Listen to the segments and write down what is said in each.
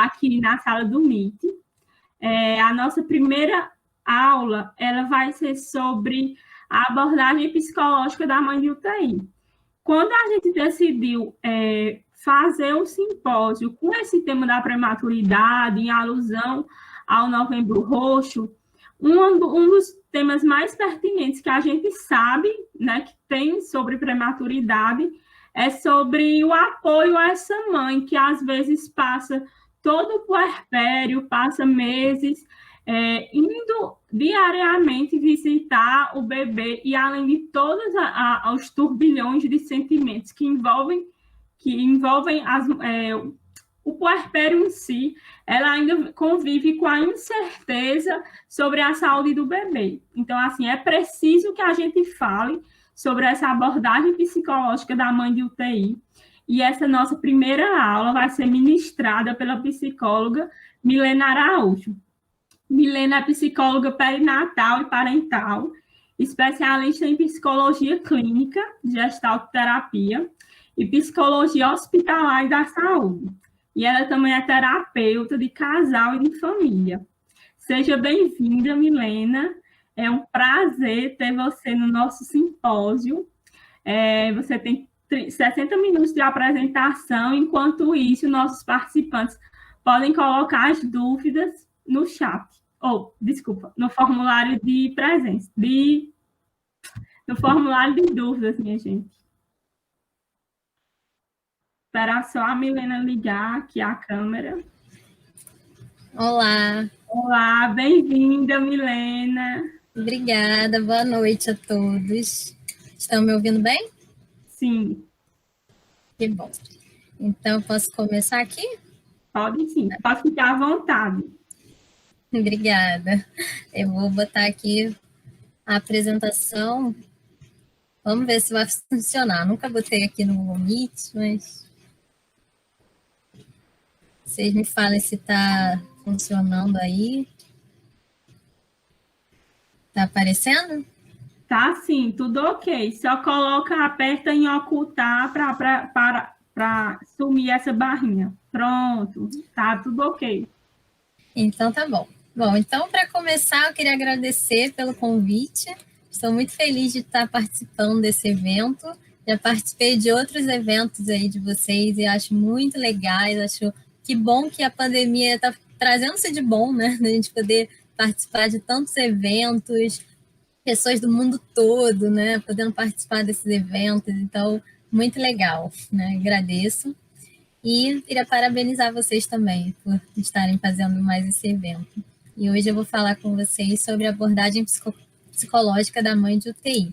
aqui na sala do Meet. A nossa primeira aula ela vai ser sobre a abordagem psicológica da mãe de UTI. Quando a gente decidiu fazer um simpósio com esse tema da prematuridade, em alusão ao Novembro Roxo, um dos temas mais pertinentes que a gente sabe, né, que tem sobre prematuridade, é sobre o apoio a essa mãe, que às vezes passa todo o puerpério, passa meses indo diariamente visitar o bebê, e além de todos os turbilhões de sentimentos que envolvem o puerpério em si, ela ainda convive com a incerteza sobre a saúde do bebê. Então, assim, é preciso que a gente fale sobre essa abordagem psicológica da mãe de UTI, e essa nossa primeira aula vai ser ministrada pela psicóloga Milena Araújo. Milena é psicóloga perinatal e parental, especialista em psicologia clínica, gestaltoterapia e psicologia hospitalar e da saúde. E ela também é terapeuta de casal e de família. Seja bem-vinda, Milena. É um prazer ter você no nosso simpósio. Você tem 60 minutos de apresentação. Enquanto isso, nossos participantes podem colocar as dúvidas no chat. Desculpa, no formulário de presença. No formulário de dúvidas, minha gente. Esperar só a Milena ligar aqui a câmera. Olá. Olá, bem-vinda, Milena. Obrigada, boa noite a todos. Estão me ouvindo bem? Sim. Que bom. Então, posso começar aqui? Pode sim, pode ficar à vontade. Obrigada. Eu vou botar aqui a apresentação. Vamos ver se vai funcionar. Nunca botei aqui no Google Meet, mas vocês me falem se está funcionando aí. Está aparecendo? Tá sim, tudo ok. Só aperta em ocultar para sumir essa barrinha. Pronto, tá tudo ok. Então tá bom. Bom, então para começar eu queria agradecer pelo convite. Estou muito feliz de estar participando desse evento. Já participei de outros eventos aí de vocês e acho muito legais. Acho que bom que a pandemia está trazendo-se de bom, né? A gente poder participar de tantos eventos, pessoas do mundo todo, né? Podendo participar desses eventos. Então, muito legal, né? Agradeço. E queria parabenizar vocês também por estarem fazendo mais esse evento. E hoje eu vou falar com vocês sobre a abordagem psicológica da mãe de UTI.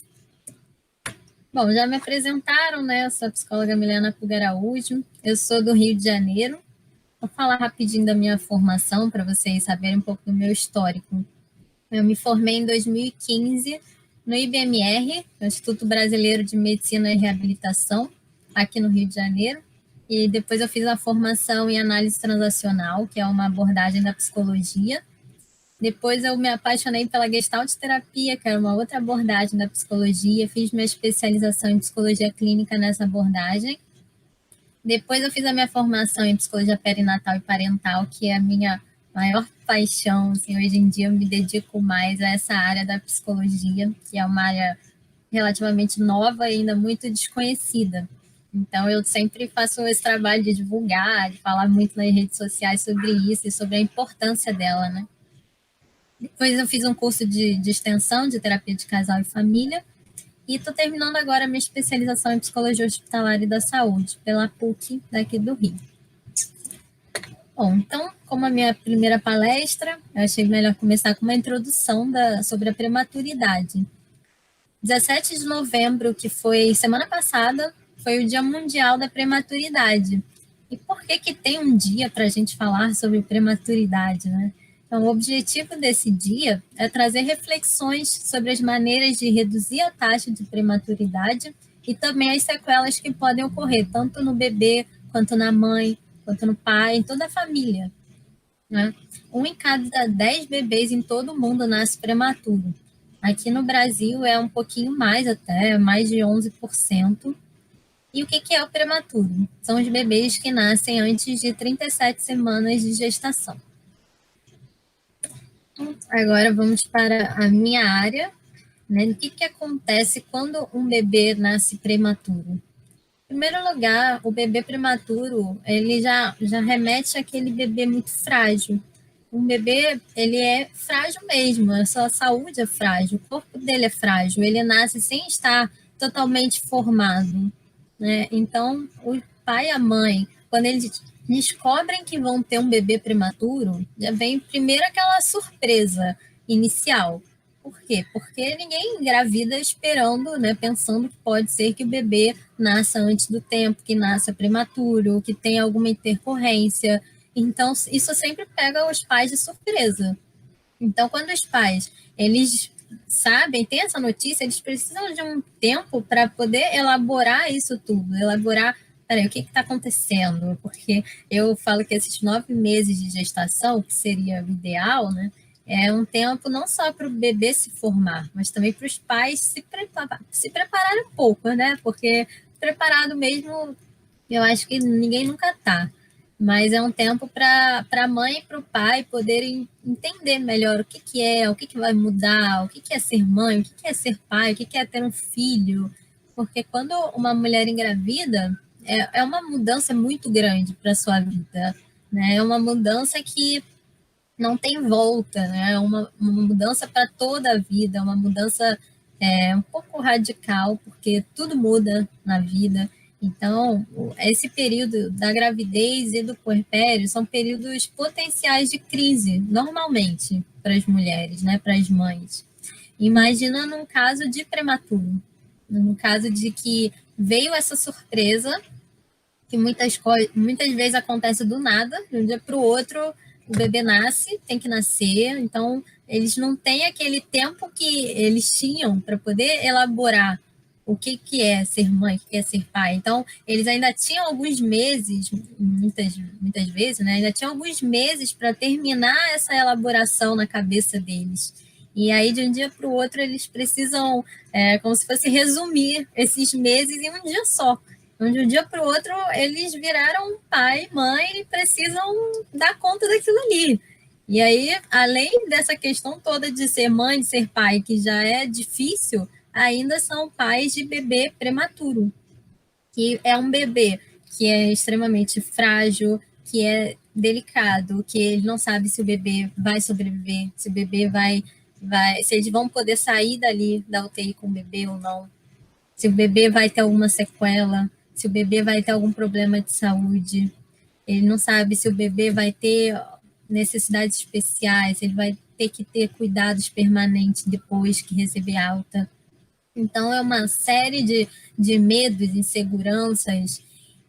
Bom, já me apresentaram, né? Eu sou a psicóloga Milena Puga Araújo, eu sou do Rio de Janeiro. Vou falar rapidinho da minha formação para vocês saberem um pouco do meu histórico. Eu me formei em 2015 no IBMR, Instituto Brasileiro de Medicina e Reabilitação, aqui no Rio de Janeiro. E depois eu fiz a formação em análise transacional, que é uma abordagem da psicologia. Depois eu me apaixonei pela Gestalt terapia, que era uma outra abordagem da psicologia. Fiz minha especialização em psicologia clínica nessa abordagem. Depois eu fiz a minha formação em psicologia perinatal e parental, que é a minha maior paixão. Assim, hoje em dia eu me dedico mais a essa área da psicologia, que é uma área relativamente nova e ainda muito desconhecida. Então, eu sempre faço esse trabalho de divulgar, de falar muito nas redes sociais sobre isso e sobre a importância dela, né? Depois eu fiz um curso de extensão de terapia de casal e família e estou terminando agora a minha especialização em psicologia hospitalar e da saúde pela PUC daqui do Rio. Bom, então, como a minha primeira palestra, eu achei melhor começar com uma introdução sobre a prematuridade. 17 de novembro, que foi semana passada, foi o Dia Mundial da Prematuridade. E por que tem um dia para a gente falar sobre prematuridade, né? Então, o objetivo desse dia é trazer reflexões sobre as maneiras de reduzir a taxa de prematuridade e também as sequelas que podem ocorrer, tanto no bebê, quanto na mãe, quanto no pai, em toda a família, né? 1 em cada 10 bebês em todo o mundo nasce prematuro. Aqui no Brasil é um pouquinho mais até, mais de 11%. E o que é o prematuro? São os bebês que nascem antes de 37 semanas de gestação. Agora vamos para a minha área, né? O que acontece quando um bebê nasce prematuro? Em primeiro lugar, o bebê prematuro, ele já remete àquele bebê muito frágil. Um bebê, ele é frágil mesmo, a sua saúde é frágil, o corpo dele é frágil, ele nasce sem estar totalmente formado, né? Então, o pai e a mãe, quando eles descobrem que vão ter um bebê prematuro, já vem primeiro aquela surpresa inicial. Por quê? Porque ninguém engravida esperando, né, pensando que pode ser que o bebê nasça antes do tempo, que nasça prematuro, que tenha alguma intercorrência. Então, isso sempre pega os pais de surpresa. Então, quando os pais, eles sabem, têm essa notícia, eles precisam de um tempo para poder elaborar isso tudo, elaborar, peraí, o que está acontecendo? Porque eu falo que esses 9 meses de gestação, que seria o ideal, né, é um tempo não só para o bebê se formar, mas também para os pais se prepararem um pouco, né? Porque preparado mesmo, eu acho que ninguém nunca está. Mas é um tempo para a mãe e para o pai poderem entender melhor o que é, o que vai mudar, o que é ser mãe, o que é ser pai, o que é ter um filho. Porque quando uma mulher engravida, é uma mudança muito grande para a sua vida. Né? É uma mudança que não tem volta, né? É uma mudança para toda a vida, uma mudança um pouco radical, porque tudo muda na vida. Então, esse período da gravidez e do puerpério são períodos potenciais de crise, normalmente, para as mulheres, né? Para as mães. Imagina num caso de prematuro, num caso de que veio essa surpresa, que muitas vezes acontece do nada, de um dia para o outro o bebê nasce, tem que nascer, então eles não têm aquele tempo que eles tinham para poder elaborar o que é ser mãe, o que é ser pai. Então, eles ainda tinham alguns meses, muitas vezes, né? Ainda tinham alguns meses para terminar essa elaboração na cabeça deles. E aí, de um dia para o outro, eles precisam, como se fosse resumir esses meses em um dia só. De um dia para o outro, eles viraram pai, mãe e precisam dar conta daquilo ali. E aí, além dessa questão toda de ser mãe, de ser pai, que já é difícil, ainda são pais de bebê prematuro, que é um bebê que é extremamente frágil, que é delicado, que ele não sabe se o bebê vai sobreviver, se o bebê se eles vão poder sair dali da UTI com o bebê ou não, se o bebê vai ter alguma sequela, se o bebê vai ter algum problema de saúde. Ele não sabe se o bebê vai ter necessidades especiais, ele vai ter que ter cuidados permanentes depois que receber alta. Então, é uma série de medos, inseguranças,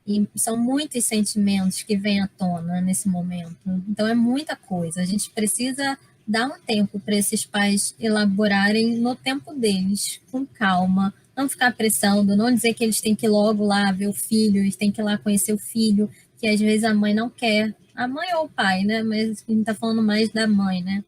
e são muitos sentimentos que vêm à tona nesse momento. Então, é muita coisa. A gente precisa dar um tempo para esses pais elaborarem no tempo deles, com calma, não ficar apressando, não dizer que eles têm que ir logo lá ver o filho, eles têm que ir lá conhecer o filho, que às vezes a mãe não quer. A mãe ou o pai, né? Mas a gente está falando mais da mãe, né?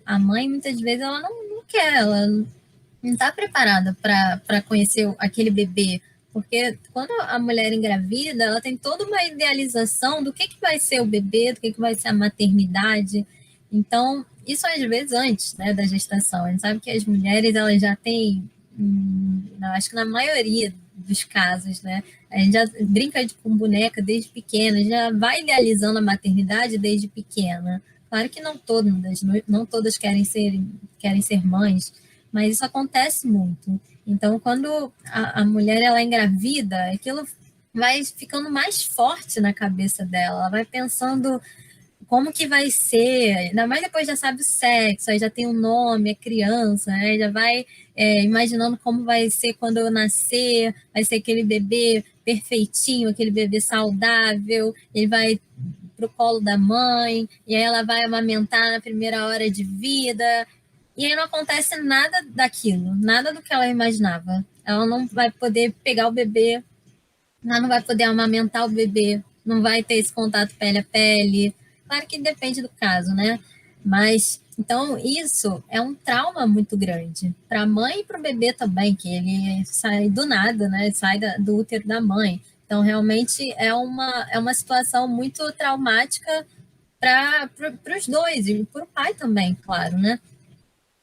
A mãe, muitas vezes, ela não quer, ela não está preparada para conhecer aquele bebê, porque quando a mulher engravida, ela tem toda uma idealização do que vai ser o bebê, do que vai ser a maternidade. Então, isso às vezes antes, né, da gestação. A gente sabe que as mulheres elas já têm, acho que na maioria dos casos, né, a gente já brinca com boneca desde pequena, já vai idealizando a maternidade desde pequena. Claro que não todas querem ser mães, mas isso acontece muito. Então, quando a mulher ela engravida, aquilo vai ficando mais forte na cabeça dela. Ela vai pensando como que vai ser, ainda mais depois já sabe o sexo, aí já tem um nome, é criança, né? Já vai imaginando como vai ser quando eu nascer, vai ser aquele bebê perfeitinho, aquele bebê saudável, ele vai pro colo da mãe, e aí ela vai amamentar na primeira hora de vida, e aí não acontece nada daquilo, nada do que ela imaginava. Ela não vai poder pegar o bebê, ela não vai poder amamentar o bebê, não vai ter esse contato pele a pele. Claro que depende do caso, né? Mas, então, isso é um trauma muito grande para a mãe e para o bebê também, que ele sai do nada, né? Sai do útero da mãe. Então, realmente é uma situação muito traumática para os dois, e para o pai também, claro, né?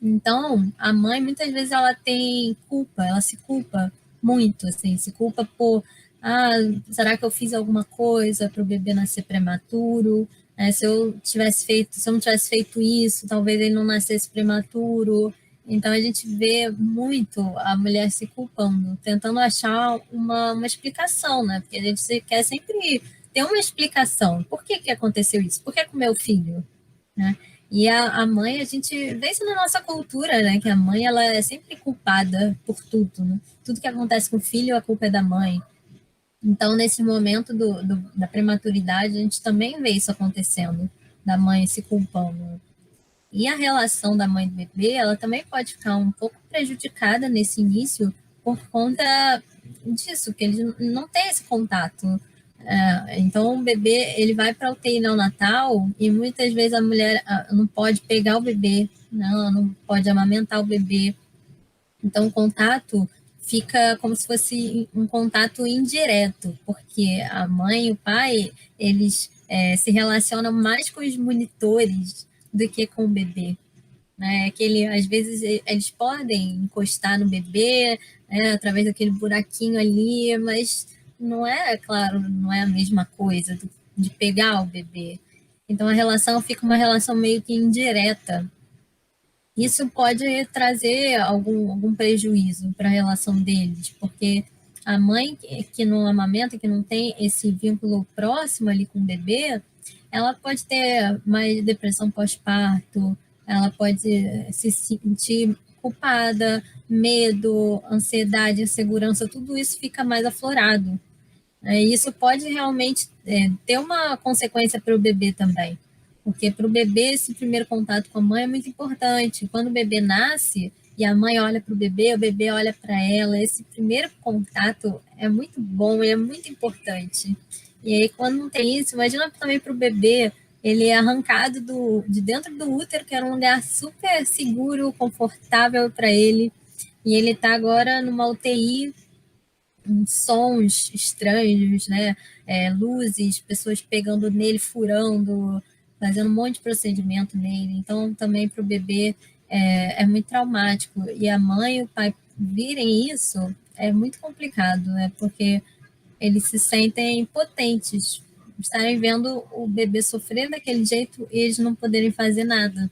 Então, a mãe, muitas vezes, ela tem culpa, ela se culpa muito, assim, se culpa por, ah, será que eu fiz alguma coisa para o bebê nascer prematuro? Se eu não tivesse feito isso, talvez ele não nascesse prematuro. Então, a gente vê muito a mulher se culpando, tentando achar uma explicação, né? Porque a gente quer sempre ter uma explicação. Por que que aconteceu isso? Por que com o meu filho? Né? E a mãe, a gente vê isso na nossa cultura, né? Que a mãe, ela é sempre culpada por tudo, né? Tudo que acontece com o filho, a culpa é da mãe. Então, nesse momento da prematuridade, a gente também vê isso acontecendo, da mãe se culpando. E a relação da mãe e do bebê, ela também pode ficar um pouco prejudicada nesse início por conta disso, que ele não tem esse contato. Então, o bebê, ele vai para a UTI neonatal e muitas vezes a mulher não pode pegar o bebê, não pode amamentar o bebê. Então, o contato fica como se fosse um contato indireto, porque a mãe e o pai, eles se relacionam mais com os monitores do que com o bebê. Né? Às vezes eles podem encostar no bebê, né, através daquele buraquinho ali, mas não é, claro, não é a mesma coisa de pegar o bebê. Então a relação fica uma relação meio que indireta. Isso pode trazer algum prejuízo para a relação deles, porque a mãe que não amamenta, que não tem esse vínculo próximo ali com o bebê, ela pode ter mais depressão pós-parto, ela pode se sentir culpada, medo, ansiedade, insegurança, tudo isso fica mais aflorado. E isso pode realmente ter uma consequência para o bebê também. Porque para o bebê, esse primeiro contato com a mãe é muito importante. Quando o bebê nasce e a mãe olha para o bebê olha para ela, esse primeiro contato é muito bom e é muito importante. E aí, quando não tem isso, imagina também para o bebê, ele é arrancado de dentro do útero, que era um lugar super seguro, confortável para ele, e ele está agora numa UTI, sons estranhos, né? Luzes, pessoas pegando nele, furando, fazendo um monte de procedimento nele. Então, também para o bebê é muito traumático. E a mãe e o pai virem isso é muito complicado, né? Porque eles se sentem impotentes, estarem vendo o bebê sofrer daquele jeito e eles não poderem fazer nada.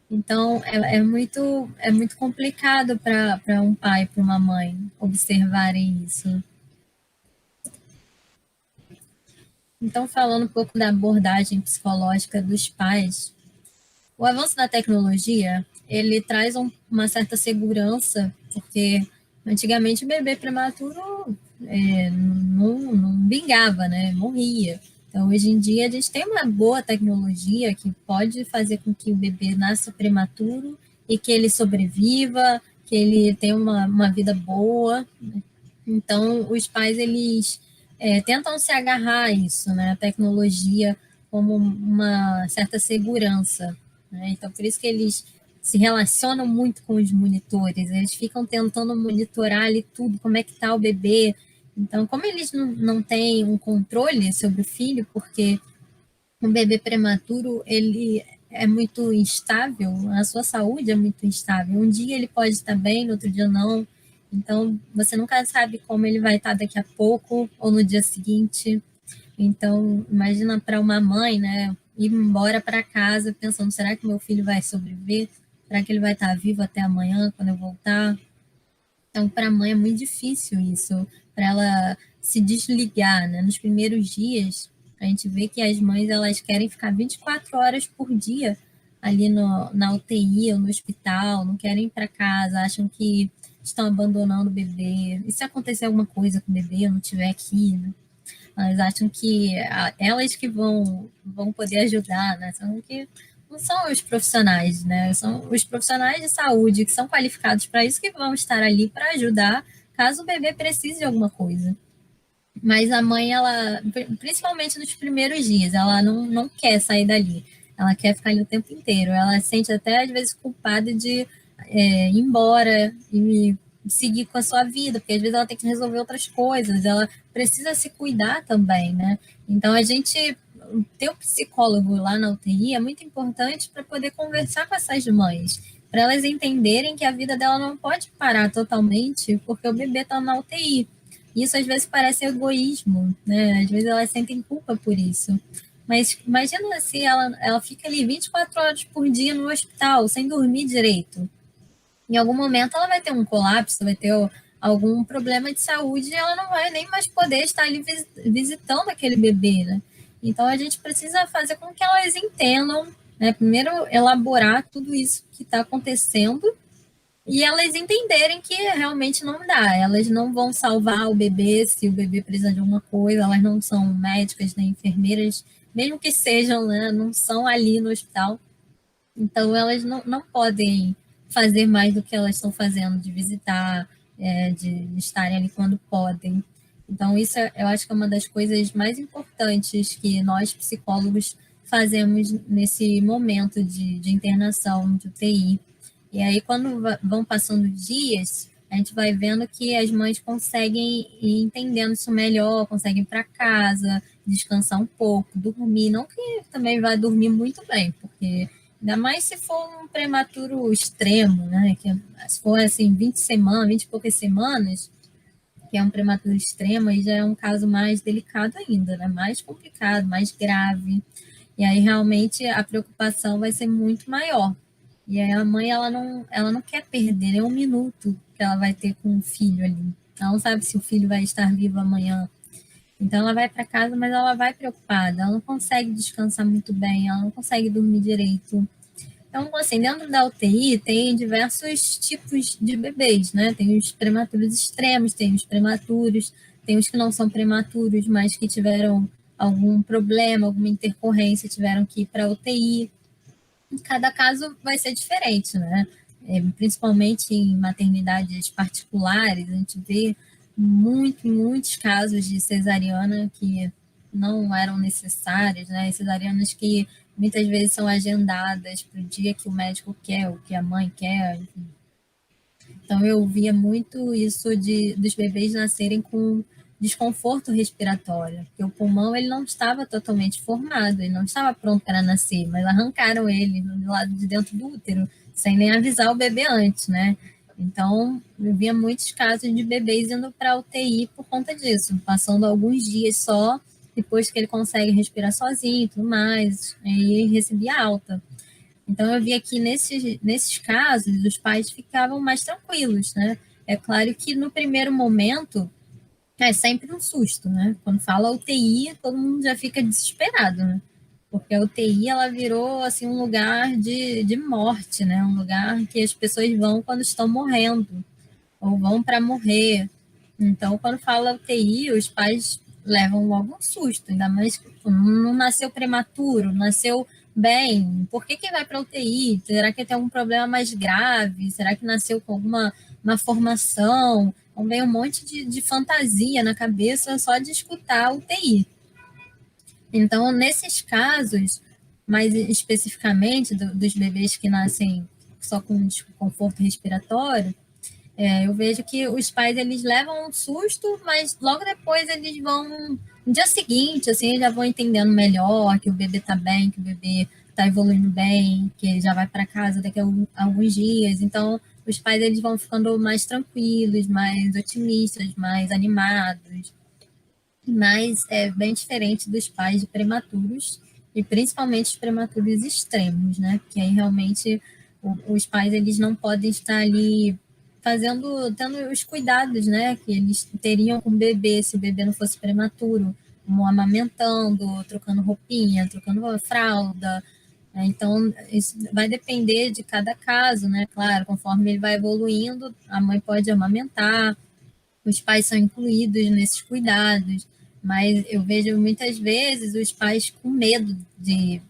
Então, é muito complicado para um pai, para uma mãe, observarem isso. Então, falando um pouco da abordagem psicológica dos pais, o avanço da tecnologia, ele traz uma certa segurança, porque antigamente o bebê prematuro não vingava, né? Morria. Então, hoje em dia, a gente tem uma boa tecnologia que pode fazer com que o bebê nasça prematuro e que ele sobreviva, que ele tenha uma vida boa. Né? Então, os pais, eles tentam se agarrar a isso, né? A tecnologia como uma certa segurança. Né? Então, por isso que eles se relacionam muito com os monitores, eles ficam tentando monitorar ali tudo, como é que está o bebê. Então, como eles não têm um controle sobre o filho, porque um bebê prematuro, ele é muito instável, a sua saúde é muito instável. Um dia ele pode estar bem, no outro dia não. Então, você nunca sabe como ele vai estar daqui a pouco ou no dia seguinte. Então, imagina para uma mãe, né, ir embora para casa pensando, será que meu filho vai sobreviver? Será que ele vai estar vivo até amanhã, quando eu voltar? Então, para a mãe é muito difícil isso, para ela se desligar, né? Nos primeiros dias, a gente vê que as mães, elas querem ficar 24 horas por dia ali na UTI ou no hospital, não querem ir para casa, acham que estão abandonando o bebê. E se acontecer alguma coisa com o bebê, eu não estiver aqui, né? Elas acham que elas que vão poder ajudar, né? São que não são os profissionais, né? São os profissionais de saúde que são qualificados para isso que vão estar ali para ajudar caso o bebê precise de alguma coisa. Mas a mãe, ela, principalmente nos primeiros dias, ela não quer sair dali. ela quer ficar ali o tempo inteiro. Ela se sente até, às vezes, culpada de ir embora e seguir com a sua vida, porque às vezes ela tem que resolver outras coisas, ela precisa se cuidar também, né? Então, a gente ter um psicólogo lá na UTI é muito importante para poder conversar com essas mães, para elas entenderem que a vida dela não pode parar totalmente porque o bebê está na UTI. Isso às vezes parece egoísmo, né? Às vezes elas sentem culpa por isso. Mas imagina se ela fica ali 24 horas por dia no hospital, sem dormir direito. Em algum momento ela vai ter um colapso, vai ter algum problema de saúde e ela não vai nem mais poder estar ali visitando aquele bebê, né? Então a gente precisa fazer com que elas entendam, né? Primeiro elaborar tudo isso que está acontecendo e elas entenderem que realmente não dá. Elas não vão salvar o bebê se o bebê precisa de alguma coisa, elas não são médicas nem enfermeiras, mesmo que sejam, né? Não são ali no hospital. Então, elas não podem fazer mais do que elas estão fazendo, de visitar, de estarem ali quando podem. Então, isso eu acho que é uma das coisas mais importantes que nós, psicólogos, fazemos nesse momento de internação, de UTI. E aí, quando vão passando dias, a gente vai vendo que as mães conseguem ir entendendo isso melhor, conseguem ir para casa, descansar um pouco, dormir. Não que também vai dormir muito bem, porque ainda mais se for um prematuro extremo, né? Que se for assim 20 semanas, 20 e poucas semanas, que é um prematuro extremo, aí já é um caso mais delicado ainda, né? Mais complicado, mais grave. E aí realmente a preocupação vai ser muito maior. E aí a mãe ela não quer perder nem um minuto que ela vai ter com o filho ali. Ela não sabe se o filho vai estar vivo amanhã. Então ela vai para casa, mas ela vai preocupada. Ela não consegue descansar muito bem, ela não consegue dormir direito. Então, assim, dentro da UTI tem diversos tipos de bebês, né? Tem os prematuros extremos, tem os prematuros, tem os que não são prematuros, mas que tiveram algum problema, alguma intercorrência, tiveram que ir para a UTI. Cada caso vai ser diferente, né? Principalmente em maternidades particulares, a gente vê muitos casos de cesariana que não eram necessárias, né? Cesarianas que muitas vezes são agendadas para o dia que o médico quer, o que a mãe quer. Enfim. Então, eu via muito isso dos bebês nascerem com desconforto respiratório, porque o pulmão ele não estava totalmente formado, ele não estava pronto para nascer, mas arrancaram ele do lado de dentro do útero, sem nem avisar o bebê antes, né? Então, eu via muitos casos de bebês indo para a UTI por conta disso, passando alguns dias só, depois que ele consegue respirar sozinho e tudo mais, aí recebia alta. Então, eu vi que nesses casos, os pais ficavam mais tranquilos, né? É claro que no primeiro momento é sempre um susto, né? Quando fala UTI, todo mundo já fica desesperado, né? Porque a UTI, ela virou, assim, um lugar de morte, né? Um lugar que as pessoas vão quando estão morrendo, ou vão para morrer. Então, quando fala UTI, os pais levam logo um susto, ainda mais que não nasceu prematuro, nasceu bem, por que vai para UTI? Será que tem algum problema mais grave? Será que nasceu com alguma malformação? Então, vem um monte de fantasia na cabeça só de escutar UTI. Então, nesses casos, mais especificamente dos bebês que nascem só com desconforto respiratório, eu vejo que os pais eles levam um susto, mas logo depois eles vão, no dia seguinte, assim, já vão entendendo melhor que o bebê está bem, que o bebê está evoluindo bem, que ele já vai para casa daqui a alguns dias. Então, os pais eles vão ficando mais tranquilos, mais otimistas, mais animados. Mas é bem diferente dos pais de prematuros, e principalmente os prematuros extremos, né? Que aí realmente os pais eles não podem estar ali tendo os cuidados, né? Que eles teriam com o bebê se o bebê não fosse prematuro, como amamentando, trocando roupinha, trocando fralda. Né? Então, isso vai depender de cada caso, né? Claro, conforme ele vai evoluindo, a mãe pode amamentar, os pais são incluídos nesses cuidados, mas eu vejo muitas vezes os pais com medo de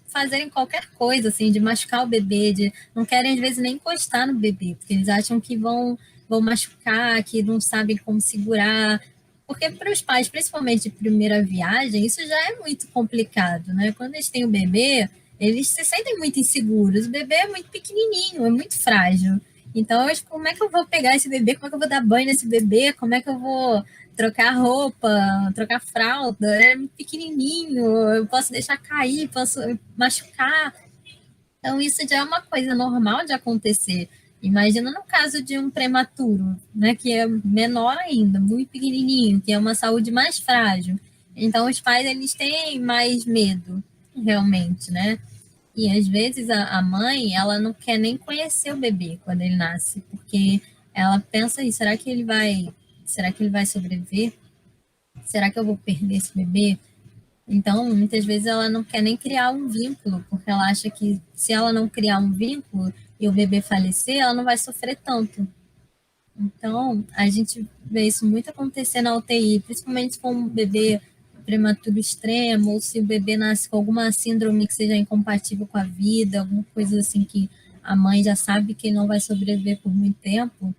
fazerem qualquer coisa, assim, de machucar o bebê, não querem às vezes nem encostar no bebê, porque eles acham que vão machucar, que não sabem como segurar, porque para os pais, principalmente de primeira viagem, isso já é muito complicado, né? Quando eles têm o bebê, eles se sentem muito inseguros. O bebê é muito pequenininho, é muito frágil. Então, como é que eu vou pegar esse bebê? Como é que eu vou dar banho nesse bebê? Como é que eu vou trocar roupa, trocar fralda? É muito pequenininho, eu posso deixar cair, posso machucar. Então, isso já é uma coisa normal de acontecer. Imagina no caso de um prematuro, né, que é menor ainda, muito pequenininho, que é uma saúde mais frágil. Então, os pais, eles têm mais medo, realmente, né? E, às vezes, a mãe, ela não quer nem conhecer o bebê quando ele nasce, porque ela pensa aí, será que ele vai sobreviver? Será que eu vou perder esse bebê? Então, muitas vezes ela não quer nem criar um vínculo, porque ela acha que se ela não criar um vínculo e o bebê falecer, ela não vai sofrer tanto. Então, a gente vê isso muito acontecer na UTI, principalmente com um bebê prematuro extremo, ou se o bebê nasce com alguma síndrome que seja incompatível com a vida, alguma coisa assim que a mãe já sabe que não vai sobreviver por muito tempo,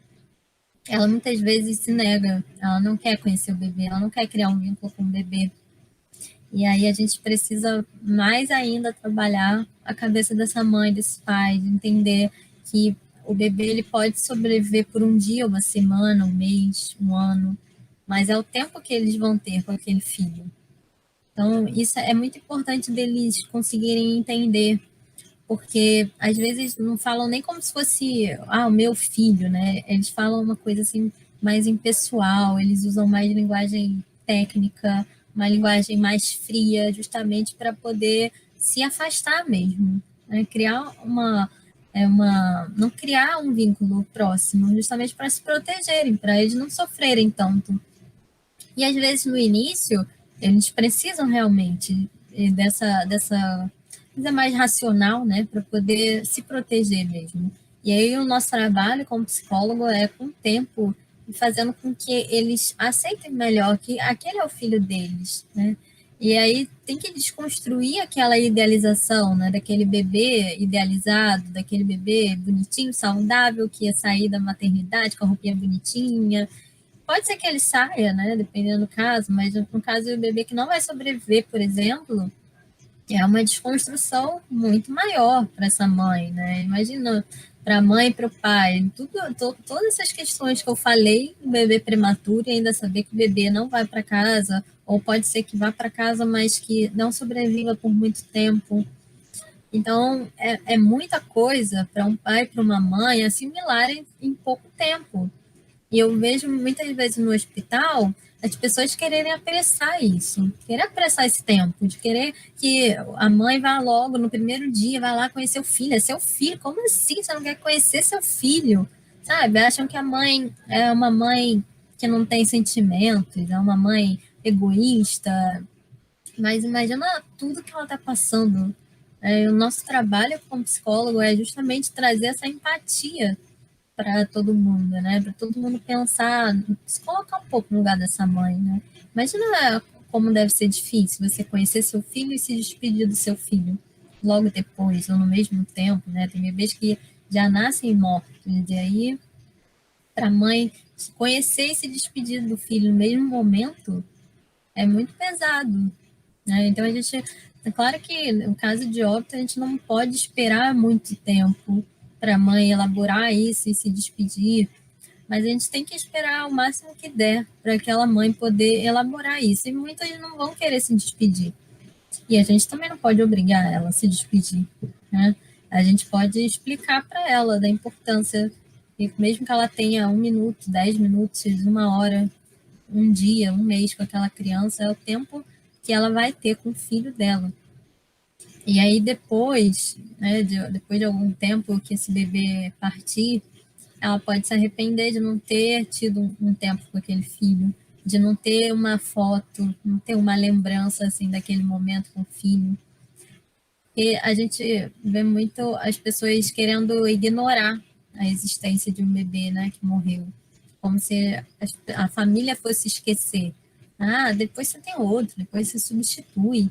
ela muitas vezes se nega, ela não quer conhecer o bebê, ela não quer criar um vínculo com o bebê. E aí a gente precisa mais ainda trabalhar a cabeça dessa mãe, desse pai, de entender que o bebê ele pode sobreviver por um dia, uma semana, um mês, um ano, mas é o tempo que eles vão ter com aquele filho. Então, isso é muito importante deles conseguirem entender, porque às vezes não falam nem como se fosse, o meu filho, né? Eles falam uma coisa assim mais impessoal, eles usam mais linguagem técnica, uma linguagem mais fria, justamente para poder se afastar mesmo, né? Criar não criar um vínculo próximo, justamente para se protegerem, para eles não sofrerem tanto. E às vezes no início eles precisam realmente dessa coisa mais racional, né, para poder se proteger mesmo. E aí o nosso trabalho como psicólogo é com o tempo e fazendo com que eles aceitem melhor que aquele é o filho deles, né? E aí tem que desconstruir aquela idealização, né, daquele bebê idealizado, daquele bebê bonitinho, saudável, que ia sair da maternidade com a roupinha bonitinha. Pode ser que ele saia, né, dependendo do caso, mas no caso do bebê que não vai sobreviver, por exemplo, é uma desconstrução muito maior para essa mãe, né? Imagina para a mãe e para o pai, todas essas questões que eu falei, o bebê prematuro e ainda saber que o bebê não vai para casa, ou pode ser que vá para casa, mas que não sobreviva por muito tempo. Então, é muita coisa para um pai e para uma mãe assimilarem em pouco tempo. E eu vejo muitas vezes no hospital as pessoas quererem apressar isso, querer apressar esse tempo, de querer que a mãe vá logo no primeiro dia, vá lá conhecer o filho. É seu filho, como assim você não quer conhecer seu filho? Sabe? Acham que a mãe é uma mãe que não tem sentimentos, é uma mãe egoísta, mas imagina tudo que ela está passando. O nosso trabalho como psicólogo é justamente trazer essa empatia para todo mundo, né? Para todo mundo pensar, se colocar um pouco no lugar dessa mãe, né? Imagina como deve ser difícil você conhecer seu filho e se despedir do seu filho logo depois ou no mesmo tempo, né? Tem bebês que já nascem mortos, e aí para a mãe se conhecer e se despedir do filho no mesmo momento é muito pesado, né? Então a gente, é claro que no caso de óbito a gente não pode esperar muito tempo para a mãe elaborar isso e se despedir, mas a gente tem que esperar o máximo que der para aquela mãe poder elaborar isso. E muitas não vão querer se despedir. E a gente também não pode obrigar ela a se despedir, né? A gente pode explicar para ela da importância, que mesmo que ela tenha 1 minuto, 10 minutos, 1 hora, um dia, um mês com aquela criança, é o tempo que ela vai ter com o filho dela. E aí depois, né, depois de algum tempo que esse bebê partir, ela pode se arrepender de não ter tido um tempo com aquele filho, de não ter uma foto, não ter uma lembrança assim daquele momento com o filho. E a gente vê muito as pessoas querendo ignorar a existência de um bebê, né, que morreu, como se a família fosse esquecer. Depois você tem outro, depois você substitui.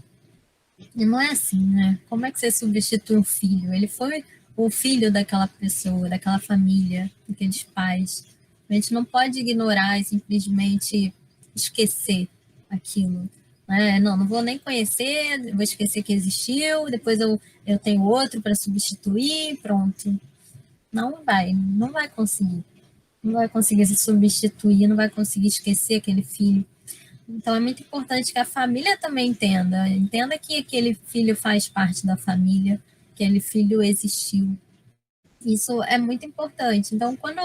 E não é assim, né? Como é que você substitui um filho? Ele foi o filho daquela pessoa, daquela família, daqueles pais. A gente não pode ignorar e simplesmente esquecer aquilo. né? Não vou nem conhecer, vou esquecer que existiu, depois eu tenho outro para substituir, pronto. Não vai conseguir. Não vai conseguir se substituir, não vai conseguir esquecer aquele filho. Então é muito importante que a família também entenda que aquele filho faz parte da família, que aquele filho existiu. Isso é muito importante. Então, quando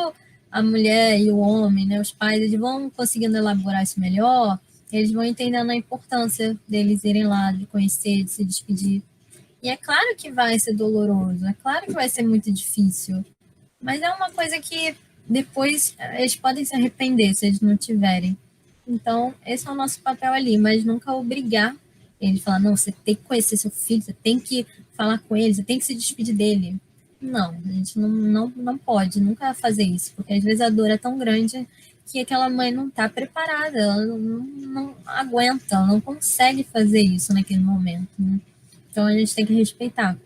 a mulher e o homem, né, os pais, eles vão conseguindo elaborar isso melhor, eles vão entendendo a importância deles irem lá, de conhecer, de se despedir. E é claro que vai ser doloroso, é claro que vai ser muito difícil, mas é uma coisa que depois eles podem se arrepender se eles não tiverem. Então, esse é o nosso papel ali, mas nunca obrigar ele, falar, não, você tem que conhecer seu filho, você tem que falar com ele, você tem que se despedir dele. Não, a gente não pode nunca fazer isso, porque às vezes a dor é tão grande que aquela mãe não está preparada, ela não aguenta, ela não consegue fazer isso naquele momento, né? Então a gente tem que respeitar.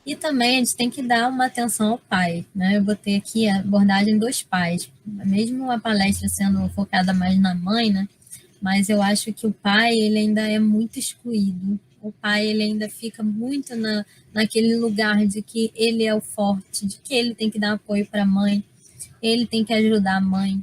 E também a gente tem que dar uma atenção ao pai, né? Eu botei aqui a abordagem dos pais, mesmo a palestra sendo focada mais na mãe, né? Mas eu acho que o pai, ele ainda é muito excluído. O pai, ele ainda fica muito naquele lugar de que ele é o forte, de que ele tem que dar apoio para a mãe, ele tem que ajudar a mãe.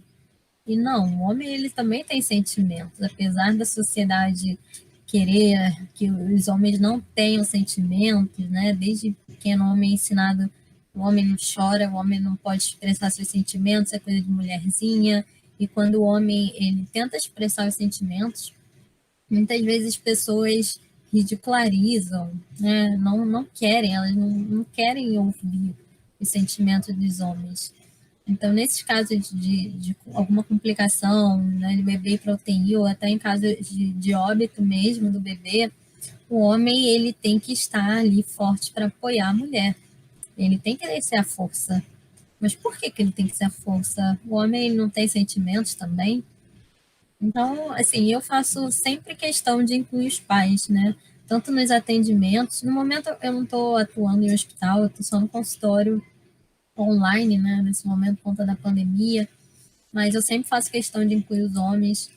E não, o homem, ele também tem sentimentos, apesar da sociedade querer que os homens não tenham sentimentos, né? Desde pequeno, o homem é ensinado, o homem não chora, o homem não pode expressar seus sentimentos, é coisa de mulherzinha. E quando o homem ele tenta expressar os sentimentos, muitas vezes as pessoas ridicularizam, né? Não querem, elas não querem ouvir os sentimentos dos homens. Então, nesses casos de alguma complicação, né, de bebê para UTI, ou até em caso de óbito mesmo do bebê, o homem ele tem que estar ali forte para apoiar a mulher. Ele tem que ser a força. Mas por que ele tem que ser a força? O homem ele não tem sentimentos também? Então, assim, eu faço sempre questão de incluir os pais, né? Tanto nos atendimentos. No momento, eu não estou atuando em hospital, eu estou só no consultório online, né? Nesse momento, por conta da pandemia. Mas eu sempre faço questão de incluir os homens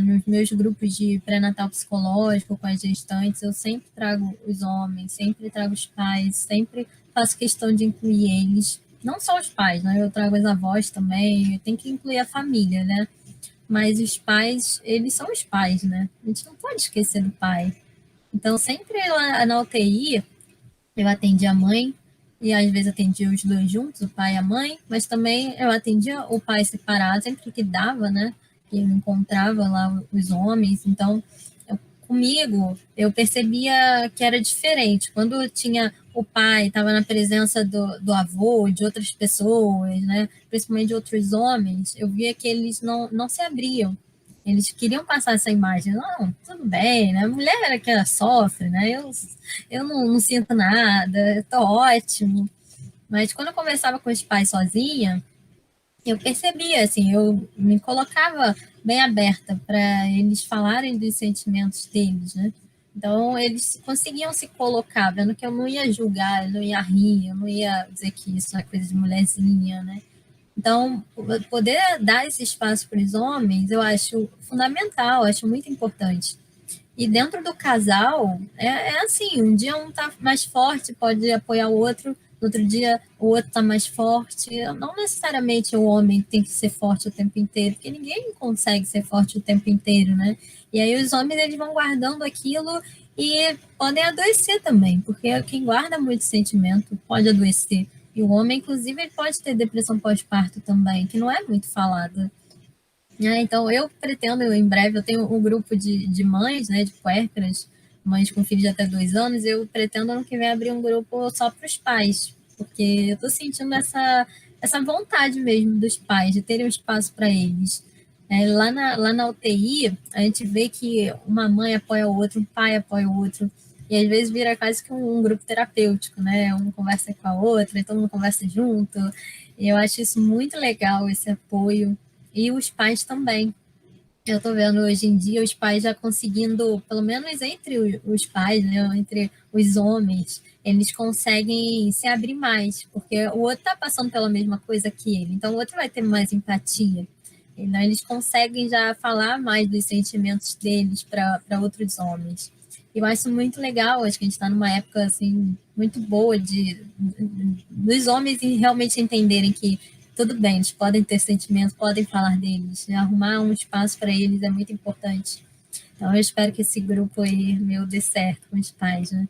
nos meus grupos de pré-natal psicológico com as gestantes. Eu sempre trago os homens, sempre trago os pais, sempre faço questão de incluir eles. Não só os pais, né? Eu trago as avós também. Tem que incluir a família, né? Mas os pais, eles são os pais, né? A gente não pode esquecer do pai. Então, sempre lá na UTI, eu atendi a mãe, e às vezes atendia os dois juntos, o pai e a mãe, mas também eu atendia o pai separado, sempre que dava, né? Que eu encontrava lá os homens. Então, comigo, eu percebia que era diferente. Quando tinha o pai, estava na presença do avô, de outras pessoas, né? Principalmente de outros homens, eu via que eles não se abriam. Eles queriam passar essa imagem. Não, tudo bem, né? A mulher é que ela sofre, né? Eu não sinto nada, eu tô ótimo. Mas quando eu conversava com os pais sozinha, eu percebia, assim, eu me colocava bem aberta para eles falarem dos sentimentos deles, né? Então, eles conseguiam se colocar, vendo que eu não ia julgar, eu não ia rir, eu não ia dizer que isso é coisa de mulherzinha, né? Então, poder dar esse espaço para os homens, eu acho fundamental, acho muito importante. E dentro do casal, é assim, um dia um está mais forte, pode apoiar o outro, no outro dia o outro está mais forte. Não necessariamente o homem tem que ser forte o tempo inteiro, porque ninguém consegue ser forte o tempo inteiro, né? E aí os homens eles vão guardando aquilo e podem adoecer também, porque quem guarda muito sentimento pode adoecer. E o homem, inclusive, ele pode ter depressão pós-parto também, que não é muito falada. Então, eu pretendo, em breve, eu tenho um grupo de mães, né, de puérperas, mães com filhos de até 2 anos, eu pretendo ano que vem abrir um grupo só para os pais, porque eu estou sentindo essa vontade mesmo dos pais, de terem um espaço para eles. Lá na UTI, a gente vê que uma mãe apoia o outro, um pai apoia o outro, e às vezes vira quase que um grupo terapêutico, né? Um conversa com a outra, então todo mundo conversa junto, e eu acho isso muito legal, esse apoio. E os pais também. Eu estou vendo hoje em dia os pais já conseguindo, pelo menos entre os pais, né, entre os homens, eles conseguem se abrir mais, porque o outro está passando pela mesma coisa que ele, então o outro vai ter mais empatia. Então, eles conseguem já falar mais dos sentimentos deles para outros homens. Eu acho muito legal, acho que a gente está numa época assim, muito boa dos homens realmente entenderem que tudo bem, eles podem ter sentimentos, podem falar deles, né? Arrumar um espaço para eles é muito importante. Então, eu espero que esse grupo aí meu dê certo com os pais, né?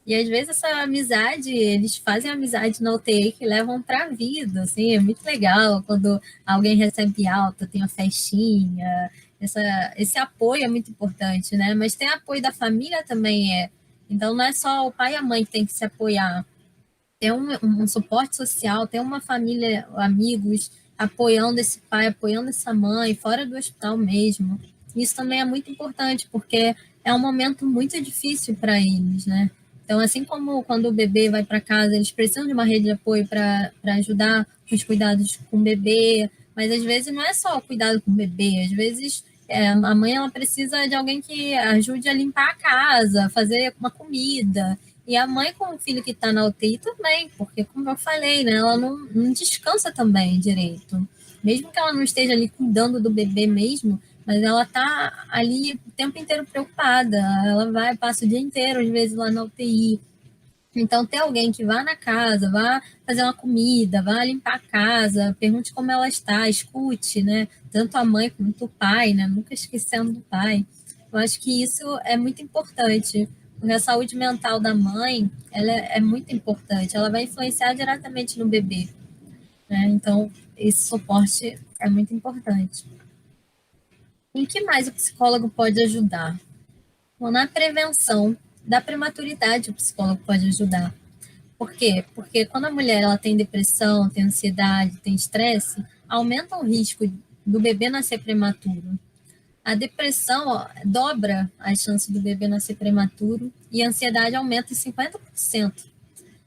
E às vezes essa amizade, eles fazem amizade na UTI que levam para a vida, assim, é muito legal quando alguém recebe alta, tem uma festinha, esse apoio é muito importante, né? Mas tem apoio da família também Então não é só o pai e a mãe que tem que se apoiar, tem um suporte social, tem uma família, amigos apoiando esse pai, apoiando essa mãe, fora do hospital mesmo. Isso também é muito importante, porque é um momento muito difícil para eles, né? Então, assim como quando o bebê vai para casa, eles precisam de uma rede de apoio para ajudar os cuidados com o bebê, mas às vezes não é só o cuidado com o bebê, às vezes a mãe ela precisa de alguém que ajude a limpar a casa, fazer uma comida, e a mãe com o filho que está na UTI também, porque, como eu falei, né, ela não descansa também direito. Mesmo que ela não esteja ali cuidando do bebê mesmo, mas ela está ali o tempo inteiro preocupada. Ela passa o dia inteiro, às vezes, lá na UTI. Então, ter alguém que vá na casa, vá fazer uma comida, vá limpar a casa, pergunte como ela está, escute, né? Tanto a mãe quanto o pai, né? Nunca esquecendo do pai. Eu acho que isso é muito importante, porque a saúde mental da mãe, ela é muito importante. Ela vai influenciar diretamente no bebê, né? Então, esse suporte é muito importante. Em que mais o psicólogo pode ajudar? Bom, na prevenção da prematuridade, o psicólogo pode ajudar. Por quê? Porque quando a mulher ela tem depressão, tem ansiedade, tem estresse, aumenta o risco do bebê nascer prematuro. A depressão dobra as chances do bebê nascer prematuro e a ansiedade aumenta em 50%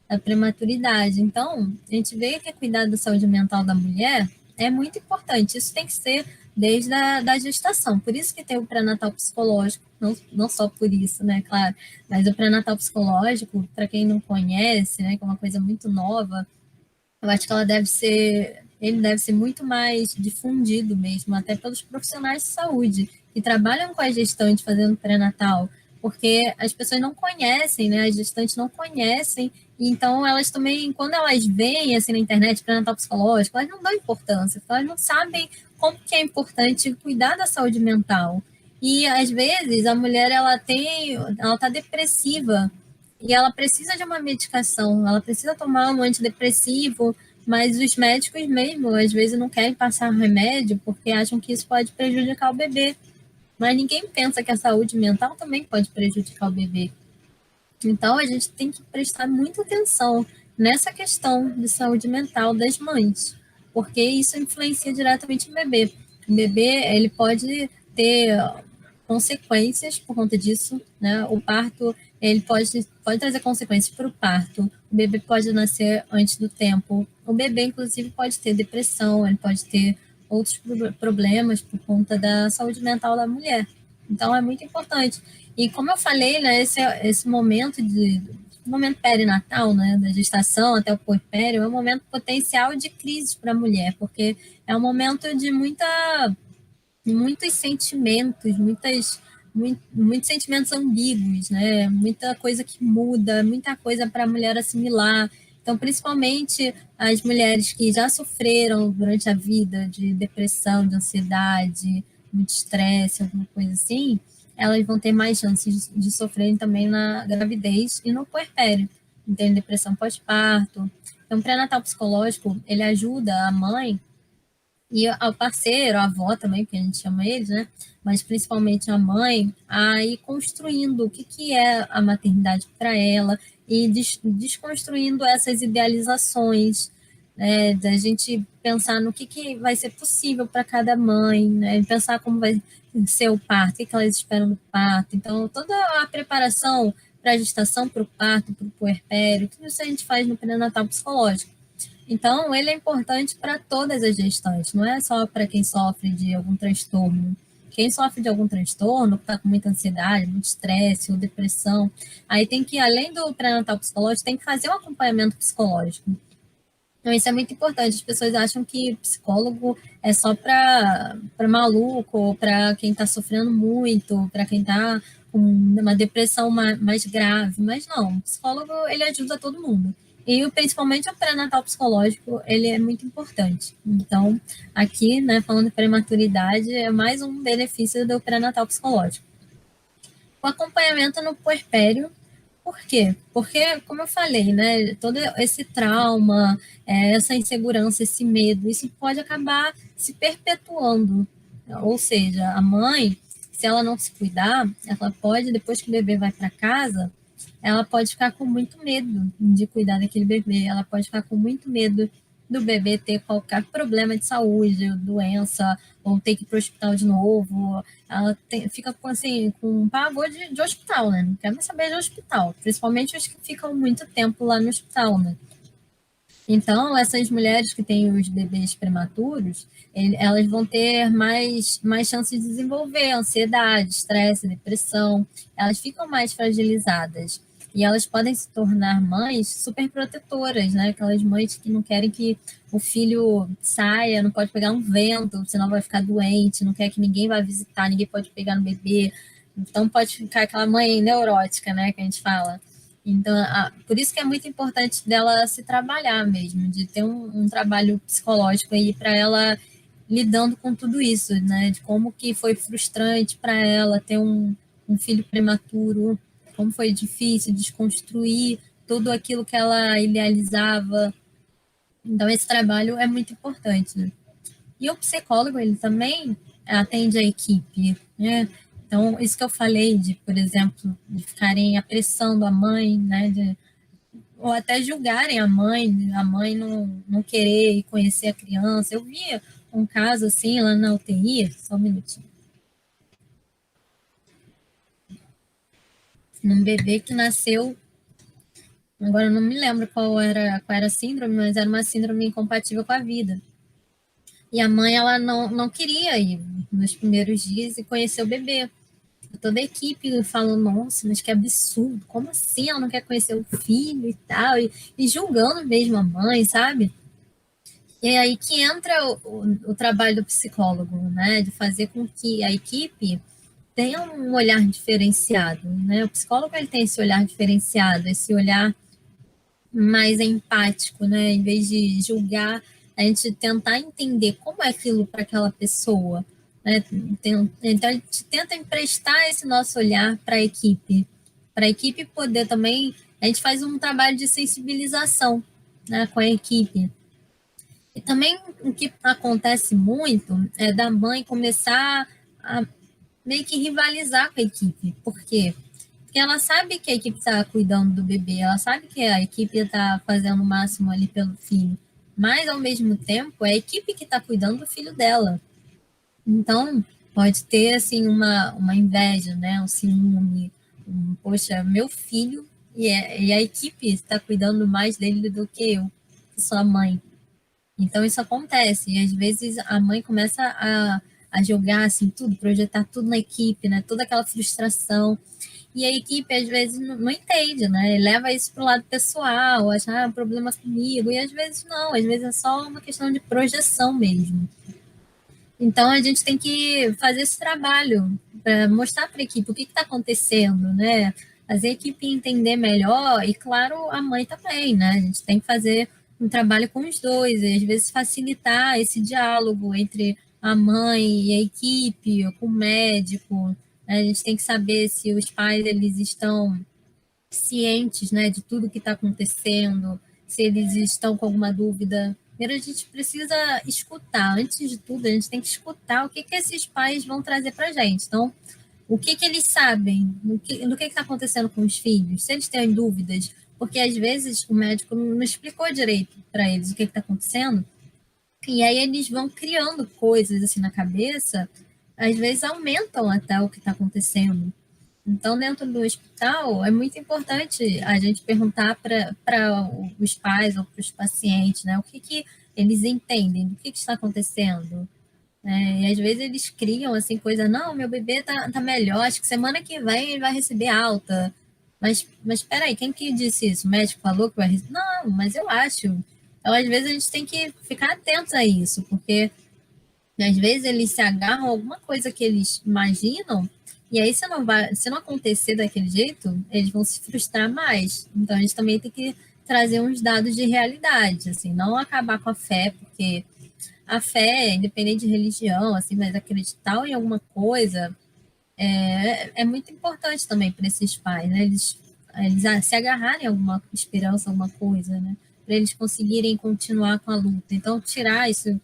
a prematuridade. Então, a gente vê que cuidar da saúde mental da mulher é muito importante. Isso tem que ser desde a da gestação. Por isso que tem o pré-natal psicológico, não só por isso, né, claro, mas o pré-natal psicológico, para quem não conhece, né, que é uma coisa muito nova, eu acho que ele deve ser muito mais difundido mesmo, até pelos profissionais de saúde que trabalham com a gestante fazendo pré-natal, porque as pessoas não conhecem, né? As gestantes não conhecem, então elas também, quando elas veem assim na internet pré-natal psicológico, elas não dão importância, elas não sabem como que é importante cuidar da saúde mental. E às vezes a mulher ela tá depressiva e ela precisa de uma medicação, ela precisa tomar um antidepressivo, mas os médicos mesmo, às vezes, não querem passar remédio porque acham que isso pode prejudicar o bebê. Mas ninguém pensa que a saúde mental também pode prejudicar o bebê. Então, a gente tem que prestar muita atenção nessa questão de saúde mental das mães, porque isso influencia diretamente no bebê. O bebê, ele pode ter consequências por conta disso, né? O parto, ele pode trazer consequências para o parto. O bebê pode nascer antes do tempo. O bebê, inclusive, pode ter depressão, ele pode ter outros problemas por conta da saúde mental da mulher. Então, é muito importante. E como eu falei, né, esse momento perinatal, né, da gestação até o puerpério, é um momento potencial de crise para a mulher, porque é um momento de muitos sentimentos, muitos sentimentos ambíguos, né? Muita coisa que muda, muita coisa para a mulher assimilar. Então, principalmente as mulheres que já sofreram durante a vida de depressão, de ansiedade, muito estresse, alguma coisa assim, elas vão ter mais chances de sofrerem também na gravidez e no puerpério. Tem depressão pós-parto. Então, o pré-natal psicológico, ele ajuda a mãe e ao parceiro, a avó também, que a gente chama eles, né? Mas principalmente a mãe, a ir construindo o que é a maternidade para ela e desconstruindo essas idealizações, né? Da gente pensar no que vai ser possível para cada mãe, né? Pensar como vai ser o parto, o que elas esperam do parto. Então, toda a preparação para a gestação, para o parto, para o puerpério, tudo isso a gente faz no pré-natal psicológico. Então, ele é importante para todas as gestantes, não é só para quem sofre de algum transtorno. Quem sofre de algum transtorno, está com muita ansiedade, muito estresse ou depressão, aí tem que, além do pré-natal psicológico, tem que fazer um acompanhamento psicológico. Então, isso é muito importante. As pessoas acham que psicólogo é só para maluco, ou para quem está sofrendo muito, para quem está com uma depressão mais grave. Mas não, o psicólogo ele ajuda todo mundo. E principalmente o pré-natal psicológico, ele é muito importante. Então, aqui, né, falando de prematuridade, é mais um benefício do pré-natal psicológico. O acompanhamento no puerpério. Por quê? Porque, como eu falei, né, todo esse trauma, essa insegurança, esse medo, isso pode acabar se perpetuando. Ou seja, a mãe, se ela não se cuidar, ela pode, depois que o bebê vai para casa, ela pode ficar com muito medo de cuidar daquele bebê, ela pode ficar com muito medo do bebê ter qualquer problema de saúde, doença, ou ter que ir para o hospital de novo. Ela fica com, assim, com pavor de hospital, né? Não quer mais saber de hospital, principalmente os que ficam muito tempo lá no hospital, né? Então, essas mulheres que têm os bebês prematuros, elas vão ter mais chances de desenvolver ansiedade, estresse, depressão. Elas ficam mais fragilizadas. E elas podem se tornar mães super protetoras, né? Aquelas mães que não querem que o filho saia, não pode pegar um vento, senão vai ficar doente, não quer que ninguém vá visitar, ninguém pode pegar no bebê. Então, pode ficar aquela mãe neurótica, né? Que a gente fala. Então, por isso que é muito importante dela se trabalhar mesmo, de ter um trabalho psicológico aí para ela lidando com tudo isso, né? De como que foi frustrante para ela ter um filho prematuro, como foi difícil desconstruir tudo aquilo que ela idealizava. Então, esse trabalho é muito importante, né? E o psicólogo, ele também atende a equipe, né? Então, isso que eu falei de, por exemplo, de ficarem apressando a mãe, né? Ou até julgarem a mãe não querer ir conhecer a criança. Eu vi um caso assim lá na UTI, só um minutinho. Num bebê que nasceu, agora eu não me lembro qual era a síndrome, mas era uma síndrome incompatível com a vida. E a mãe, ela não queria ir nos primeiros dias e conhecer o bebê. Toda a equipe falando, nossa, mas que absurdo, como assim ela não quer conhecer o filho e tal, e julgando mesmo a mãe, sabe? E é aí que entra o trabalho do psicólogo, né? De fazer com que a equipe tenha um olhar diferenciado, né? O psicólogo ele tem esse olhar diferenciado, esse olhar mais empático, né? Em vez de julgar, a gente tentar entender como é aquilo para aquela pessoa, né? Então, a gente tenta emprestar esse nosso olhar para a equipe poder também. A gente faz um trabalho de sensibilização, né, com a equipe. E também o que acontece muito é da mãe começar a meio que rivalizar com a equipe. Por quê? Porque ela sabe que a equipe está cuidando do bebê, ela sabe que a equipe está fazendo o máximo ali pelo filho, mas ao mesmo tempo é a equipe que está cuidando do filho dela. Então, pode ter assim uma inveja, né? Um ciúme, poxa, meu filho e a equipe está cuidando mais dele do que eu, que sou a mãe. Então, isso acontece, e às vezes a mãe começa a jogar assim, tudo, projetar tudo na equipe, né? Toda aquela frustração. E a equipe, às vezes, não entende, né? Leva isso para o lado pessoal, acha, um problema comigo. E às vezes não, às vezes é só uma questão de projeção mesmo. Então, a gente tem que fazer esse trabalho para mostrar para a equipe o que está acontecendo, né? Fazer a equipe entender melhor e, claro, a mãe também, né? A gente tem que fazer um trabalho com os dois, e às vezes facilitar esse diálogo entre a mãe e a equipe, ou com o médico, né? A gente tem que saber se os pais eles estão cientes, né, de tudo que está acontecendo, se eles estão com alguma dúvida. Primeiro, a gente precisa escutar. Antes de tudo, a gente tem que escutar o que esses pais vão trazer para a gente. Então, o que eles sabem, do que está acontecendo com os filhos, se eles têm dúvidas, porque às vezes o médico não explicou direito para eles o que está acontecendo, e aí eles vão criando coisas assim na cabeça, às vezes aumentam até o que está acontecendo. Então, dentro do hospital, é muito importante a gente perguntar para os pais ou para os pacientes, né, o que eles entendem, do que está acontecendo. E às vezes eles criam assim coisa, não, meu bebê tá melhor, acho que semana que vem ele vai receber alta. Mas espera aí, quem que disse isso? O médico falou que vai receber? Não, mas eu acho. Então, às vezes, a gente tem que ficar atentos a isso, porque às vezes eles se agarram a alguma coisa que eles imaginam, e aí se não acontecer daquele jeito, eles vão se frustrar mais. Então a gente também tem que trazer uns dados de realidade, assim, não acabar com a fé, porque a fé, independente de religião, assim, mas acreditar em alguma coisa é muito importante também para esses pais, né? Eles se agarrarem a alguma esperança, alguma coisa, né? Para eles conseguirem continuar com a luta. Então, tirar isso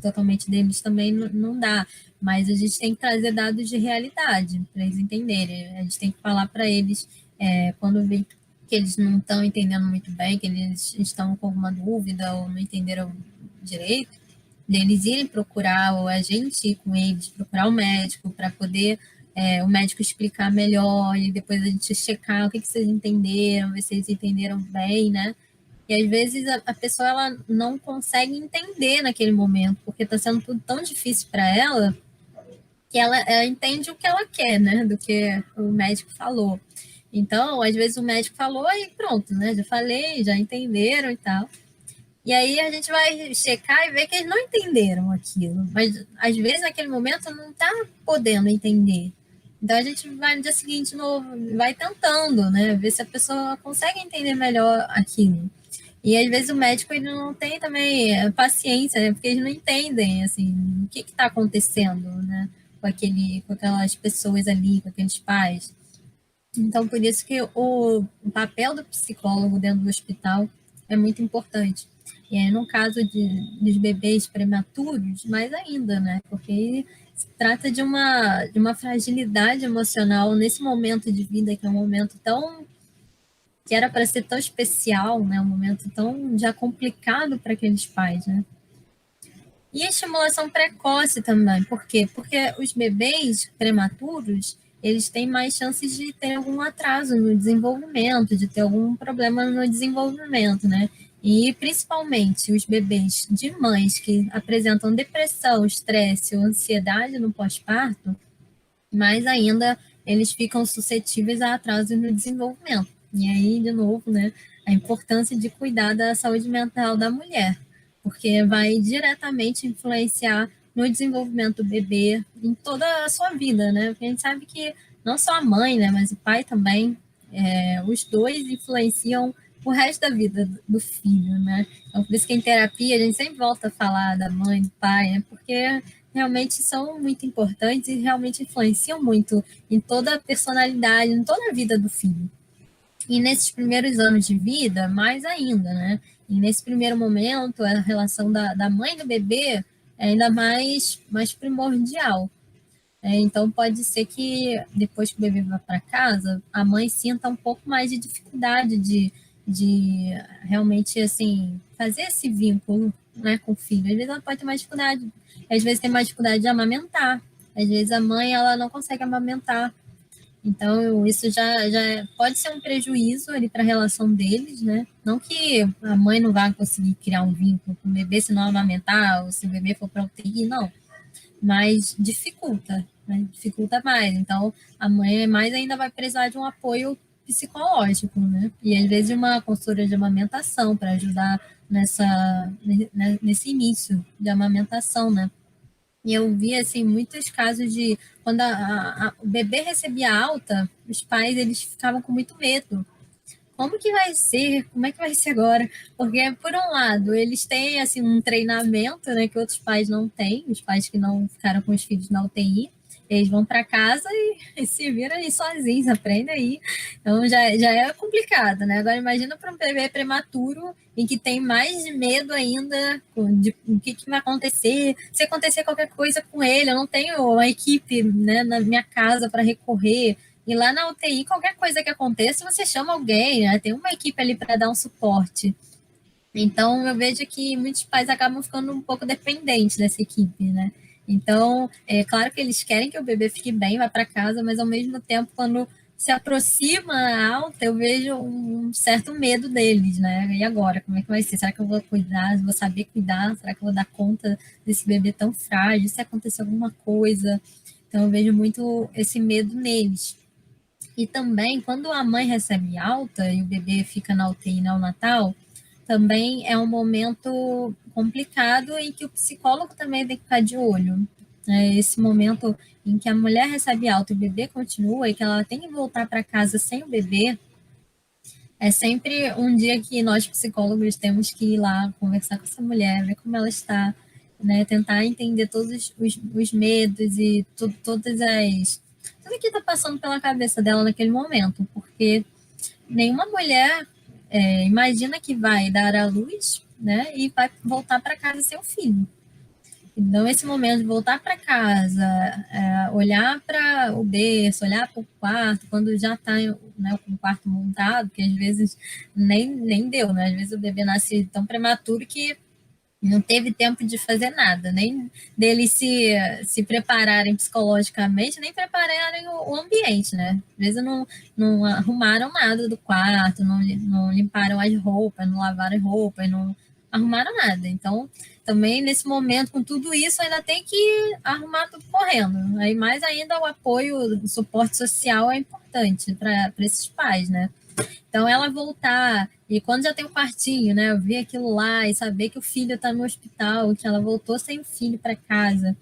totalmente deles também não dá. Mas a gente tem que trazer dados de realidade para eles entenderem. A gente tem que falar para eles quando vê que eles não estão entendendo muito bem, que eles estão com alguma dúvida ou não entenderam direito, deles irem procurar, ou a gente ir com eles, procurar o médico para poder o médico explicar melhor e depois a gente checar o que vocês entenderam, ver se eles entenderam bem, né? E às vezes a pessoa ela não consegue entender naquele momento, porque está sendo tudo tão difícil para ela que ela entende o que ela quer, né? Do que o médico falou. Então, às vezes o médico falou e pronto, né? Já falei, já entenderam e tal. E aí a gente vai checar e ver que eles não entenderam aquilo. Mas às vezes naquele momento não está podendo entender. Então a gente vai no dia seguinte de novo, vai tentando, né? Ver se a pessoa consegue entender melhor aquilo. E às vezes o médico ele não tem também paciência, né? Porque eles não entendem assim, o que está acontecendo, né? Com aquelas pessoas ali, com aqueles pais. Então, por isso que papel do psicólogo dentro do hospital é muito importante. E aí, no caso dos bebês prematuros, mais ainda, né? Porque se trata de uma fragilidade emocional nesse momento de vida, que é um momento tão que era para ser tão especial, né? Um momento tão já complicado para aqueles pais, né? E a estimulação precoce também, por quê? Porque os bebês prematuros, eles têm mais chances de ter algum atraso no desenvolvimento, de ter algum problema no desenvolvimento, né? E principalmente os bebês de mães que apresentam depressão, estresse ou ansiedade no pós-parto, mais ainda eles ficam suscetíveis a atrasos no desenvolvimento. E aí, de novo, né, a importância de cuidar da saúde mental da mulher, porque vai diretamente influenciar no desenvolvimento do bebê em toda a sua vida, né? Porque a gente sabe que não só a mãe, né, mas o pai também, os dois influenciam o resto da vida do filho, né? Então, por isso que em terapia a gente sempre volta a falar da mãe, do pai, né? Porque realmente são muito importantes e realmente influenciam muito em toda a personalidade, em toda a vida do filho. E nesses primeiros anos de vida, mais ainda, né? E nesse primeiro momento, a relação da mãe e do bebê é ainda mais primordial. Então, pode ser que depois que o bebê vá para casa, a mãe sinta um pouco mais de dificuldade de realmente, assim, fazer esse vínculo, né, com o filho. Às vezes ela pode ter mais dificuldade, às vezes tem mais dificuldade de amamentar. Às vezes a mãe, ela não consegue amamentar. Então, isso já pode ser um prejuízo ali para a relação deles, né? Não que a mãe não vá conseguir criar um vínculo com o bebê se não amamentar, ou se o bebê for para UTI, não. Mas dificulta, né? Dificulta mais. Então, a mãe mais ainda vai precisar de um apoio psicológico, né? E às vezes de uma consultora de amamentação para ajudar nesse início de amamentação, né? E eu vi, assim, muitos casos de quando o bebê recebia alta, os pais, eles ficavam com muito medo. Como que vai ser? Como é que vai ser agora? Porque, por um lado, eles têm, assim, um treinamento, né, que outros pais não têm, os pais que não ficaram com os filhos na UTI, eles vão para casa e se viram aí sozinhos, aprendem aí. Então, já é complicado, né? Agora, imagina para um bebê prematuro em que tem mais medo ainda de o que vai acontecer, se acontecer qualquer coisa com ele, eu não tenho uma equipe, né, na minha casa para recorrer. E lá na UTI, qualquer coisa que aconteça, você chama alguém, né? Tem uma equipe ali para dar um suporte. Então, eu vejo que muitos pais acabam ficando um pouco dependentes dessa equipe, né? Então, é claro que eles querem que o bebê fique bem, vá para casa, mas ao mesmo tempo, quando se aproxima a alta, eu vejo um certo medo deles, né? E agora, como é que vai ser? Será que eu vou cuidar? Vou saber cuidar? Será que eu vou dar conta desse bebê tão frágil? Se acontecer alguma coisa? Então, eu vejo muito esse medo neles. E também, quando a mãe recebe alta e o bebê fica na UTI neonatal, também é um momento complicado em que o psicólogo também tem que ficar de olho. Esse momento em que a mulher recebe alta e o bebê continua e que ela tem que voltar para casa sem o bebê, é sempre um dia que nós psicólogos temos que ir lá conversar com essa mulher, ver como ela está, né? Tentar entender todos os medos e todas as tudo que está passando pela cabeça dela naquele momento, porque nenhuma mulher imagina que vai dar à luz, né, e vai voltar para casa sem o filho. Então, esse momento de voltar para casa, olhar para o berço, olhar para o quarto, quando já está, né, com o quarto montado, que às vezes nem deu, né? Às vezes o bebê nasce tão prematuro que não teve tempo de fazer nada, nem deles se prepararem psicologicamente, nem prepararem o ambiente, né? Às vezes não arrumaram nada do quarto, não limparam as roupas, não lavaram as roupas, não arrumaram nada. Então, também nesse momento, com tudo isso, ainda tem que arrumar tudo correndo. Aí, mais ainda, o apoio, o suporte social é importante para esses pais, né? Então, ela voltar, e quando já tem um quartinho, né, eu ver aquilo lá e saber que o filho está no hospital, que ela voltou sem o filho para casa,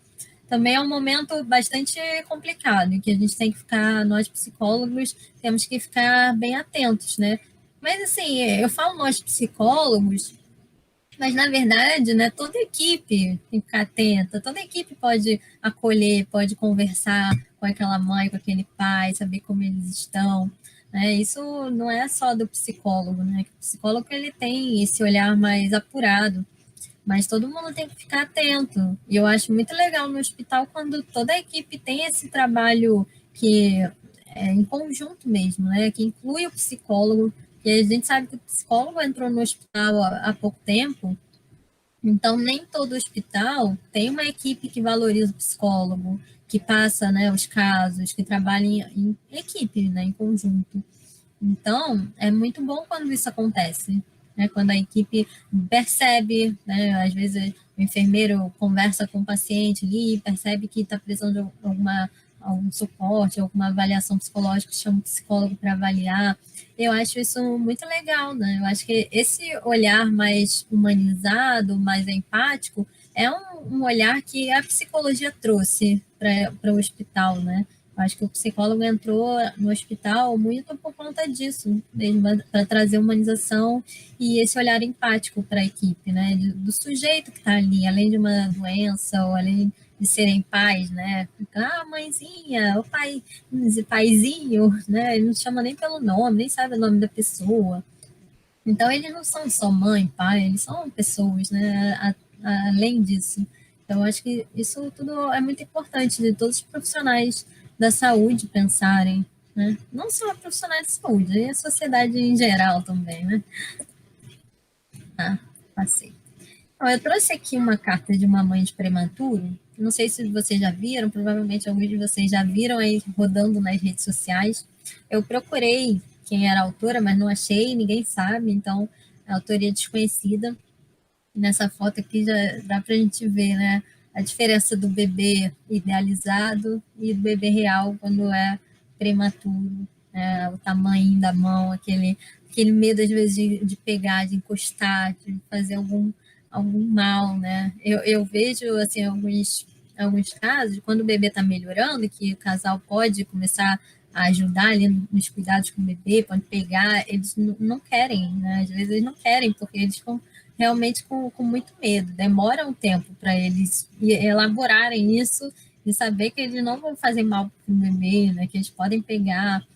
também é um momento bastante complicado, que a gente tem que ficar, nós psicólogos, temos que ficar bem atentos, né? Mas, assim, eu falo nós psicólogos, mas, na verdade, né, toda equipe tem que ficar atenta, toda equipe pode acolher, pode conversar com aquela mãe, com aquele pai, saber como eles estão. Né? Isso não é só do psicólogo, né? O psicólogo ele tem esse olhar mais apurado, mas todo mundo tem que ficar atento. E eu acho muito legal no hospital quando toda a equipe tem esse trabalho que é em conjunto mesmo, né? Que inclui o psicólogo. E a gente sabe que o psicólogo entrou no hospital há pouco tempo, então nem todo hospital tem uma equipe que valoriza o psicólogo, que passa, né, os casos, que trabalha em equipe, né, em conjunto. Então, é muito bom quando isso acontece, né? Quando a equipe percebe, né? Às vezes o enfermeiro conversa com o paciente ali, percebe que está precisando de algum suporte, alguma avaliação psicológica, chama o psicólogo para avaliar. Eu acho isso muito legal, né? Eu acho que esse olhar mais humanizado, mais empático, é um olhar que a psicologia trouxe para o hospital, né? Acho que o psicólogo entrou no hospital muito por conta disso, mesmo para trazer humanização e esse olhar empático para a equipe, né? Do sujeito que está ali, além de uma doença ou além de serem pais, né? Ah, mãezinha, o pai, paizinho, né? Ele não chama nem pelo nome, nem sabe o nome da pessoa. Então, eles não são só mãe, pai, eles são pessoas, né? Além disso. Então, acho que isso tudo é muito importante de todos os profissionais da saúde pensarem, né? Não só profissionais de saúde, e a sociedade em geral também, né? Ah, passei. Então, eu trouxe aqui uma carta de uma mãe de prematuro. Não sei se vocês já viram, provavelmente alguns de vocês já viram aí rodando nas redes sociais. Eu procurei quem era a autora, mas não achei, ninguém sabe, então a autoria é desconhecida. Nessa foto aqui já dá para a gente ver, né, a diferença do bebê idealizado e do bebê real quando é prematuro, né, o tamanho da mão, aquele medo às vezes de pegar, de encostar, de fazer algum mal, né? Eu vejo assim alguns casos quando o bebê está melhorando, que o casal pode começar a ajudar ali nos cuidados com o bebê, pode pegar, eles não querem, né? Às vezes eles não querem porque eles ficam realmente com muito medo. Demora um tempo para eles elaborarem isso e saber que eles não vão fazer mal para o bebê, né? Que eles podem pegar.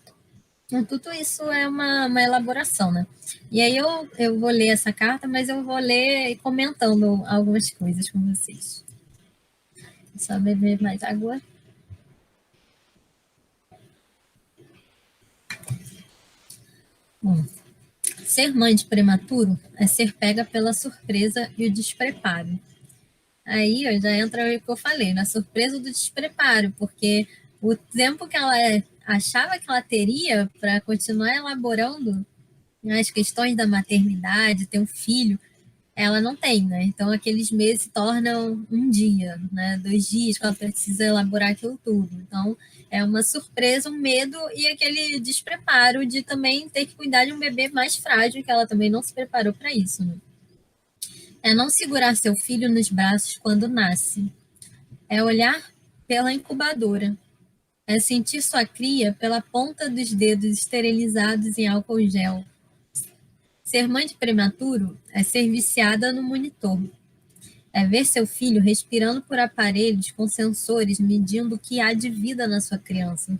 Então, tudo isso é uma elaboração, né? E aí eu vou ler essa carta, mas eu vou ler comentando algumas coisas com vocês. Só beber mais água. Bom, ser mãe de prematuro é ser pega pela surpresa e o despreparo. Aí já entra o que eu falei, na surpresa do despreparo, porque o tempo que ela achava que ela teria para continuar elaborando as questões da maternidade, ter um filho, ela não tem, né? Então, aqueles meses se tornam um dia, né? 2 dias que ela precisa elaborar aquilo tudo. Então, é uma surpresa, um medo e aquele despreparo de também ter que cuidar de um bebê mais frágil, que ela também não se preparou para isso, né? É não segurar seu filho nos braços quando nasce. É olhar pela incubadora. É sentir sua cria pela ponta dos dedos esterilizados em álcool gel. Ser mãe de prematuro é ser viciada no monitor. É ver seu filho respirando por aparelhos com sensores medindo o que há de vida na sua criança.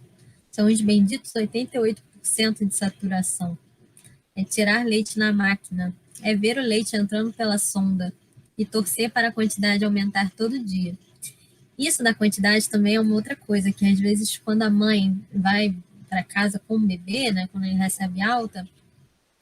São os benditos 88% de saturação. É tirar leite na máquina. É ver o leite entrando pela sonda e torcer para a quantidade aumentar todo dia. Isso da quantidade também é uma outra coisa, que às vezes quando a mãe vai para casa com o bebê, né, quando ele recebe alta,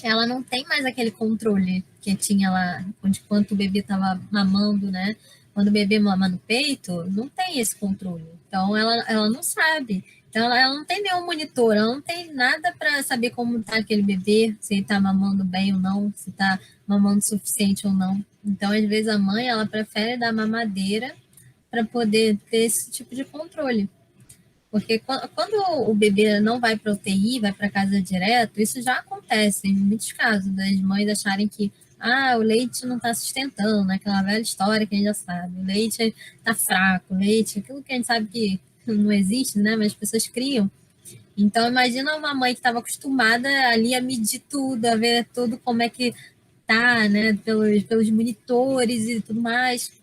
ela não tem mais aquele controle que tinha lá, de quanto o bebê estava mamando, né? Quando o bebê mama no peito, não tem esse controle. Então, ela não sabe. Então, ela não tem nenhum monitor, ela não tem nada para saber como está aquele bebê, se ele está mamando bem ou não, se está mamando o suficiente ou não. Então, às vezes, a mãe, ela prefere dar mamadeira para poder ter esse tipo de controle. Porque quando o bebê não vai para UTI, vai para casa direto, isso já acontece em muitos casos, das mães acharem que o leite não está sustentando, né? Aquela velha história que a gente já sabe. O leite está fraco, o leite, aquilo que a gente sabe que não existe, né? Mas as pessoas criam. Então, imagina uma mãe que estava acostumada ali a medir tudo, a ver tudo como é que tá, né? Pelos monitores e tudo mais.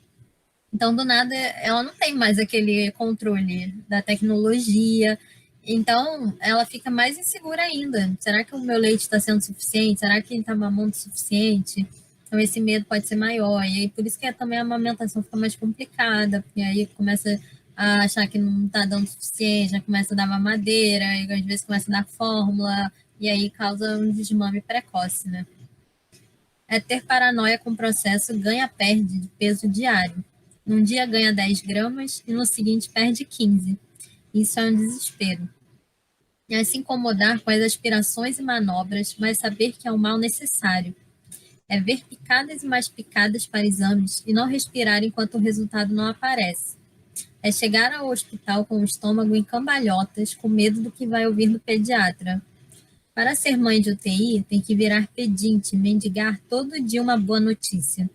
Então, do nada, ela não tem mais aquele controle da tecnologia. Então, ela fica mais insegura ainda. Será que o meu leite está sendo suficiente? Será que ele está mamando o suficiente? Então, esse medo pode ser maior. E aí, por isso que também a amamentação fica mais complicada, porque aí começa a achar que não está dando o suficiente, já começa a dar mamadeira, e às vezes começa a dar fórmula, e aí causa um desmame precoce, né? É ter paranoia com o processo ganha-perde de peso diário. Num dia ganha 10 gramas e no seguinte perde 15. Isso é um desespero. É se incomodar com as aspirações e manobras, mas saber que é um mal necessário. É ver picadas e mais picadas para exames e não respirar enquanto o resultado não aparece. É chegar ao hospital com o estômago em cambalhotas, com medo do que vai ouvir do pediatra. Para ser mãe de UTI, tem que virar pedinte, mendigar todo dia uma boa notícia.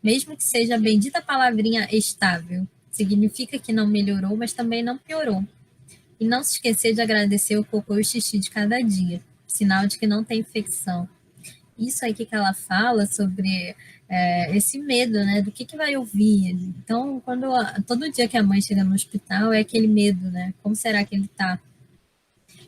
Mesmo que seja a bendita palavrinha estável. Significa que não melhorou, mas também não piorou. E não se esquecer de agradecer o cocô e o xixi de cada dia. Sinal de que não tem infecção. Isso aí que ela fala sobre esse medo, né? Do que vai ouvir. Então, todo dia que a mãe chega no hospital, é aquele medo, né? Como será que ele está?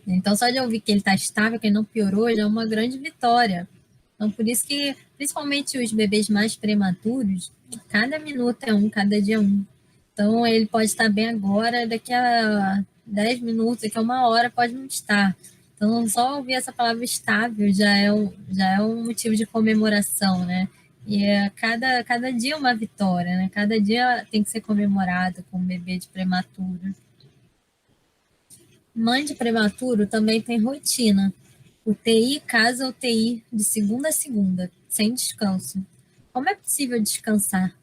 Então, só de ouvir que ele está estável, que ele não piorou, já é uma grande vitória. Então, por isso que, principalmente os bebês mais prematuros, cada minuto é um, cada dia é um. Então, ele pode estar bem agora, daqui a 10 minutos, daqui a 1 hora pode não estar. Então, só ouvir essa palavra estável já é um motivo de comemoração, né? E cada dia é uma vitória, né? Cada dia tem que ser comemorado com um bebê de prematuro. Mãe de prematuro também tem rotina. UTI, casa, UTI, de segunda a segunda, sem descanso. Como é possível descansar?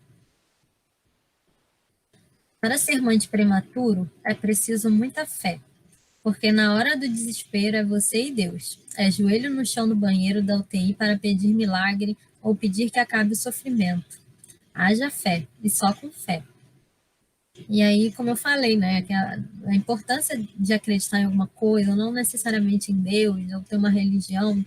Para ser mãe de prematuro, é preciso muita fé, porque na hora do desespero é você e Deus. É joelho no chão do banheiro da UTI para pedir milagre ou pedir que acabe o sofrimento. Haja fé, e só com fé. E aí, como eu falei, né, que a importância de acreditar em alguma coisa, não necessariamente em Deus, ou ter uma religião,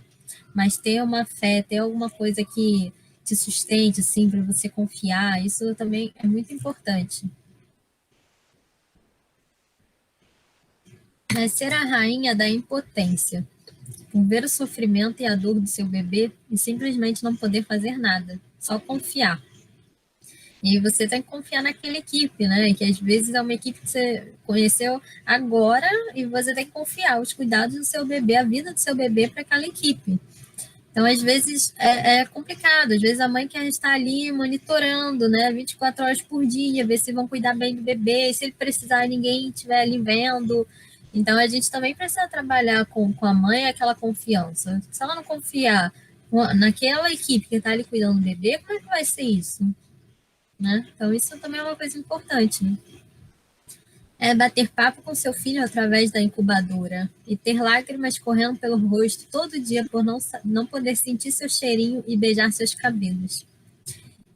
mas ter uma fé, ter alguma coisa que te sustente, assim, para você confiar, isso também é muito importante. Mas ser a rainha da impotência, por ver o sofrimento e a dor do seu bebê e simplesmente não poder fazer nada, só confiar. E você tem que confiar naquela equipe, né? Que às vezes é uma equipe que você conheceu agora e você tem que confiar os cuidados do seu bebê, a vida do seu bebê para aquela equipe. Então, às vezes, é complicado. Às vezes, a mãe quer estar ali monitorando, né? 24 horas por dia, ver se vão cuidar bem do bebê, se ele precisar, ninguém estiver ali vendo. Então, a gente também precisa trabalhar com a mãe aquela confiança. Se ela não confiar naquela equipe que está ali cuidando do bebê, como é que vai ser isso? Né? Então, isso também é uma coisa importante. Né? É bater papo com seu filho através da incubadora e ter lágrimas correndo pelo rosto todo dia por não poder sentir seu cheirinho e beijar seus cabelos.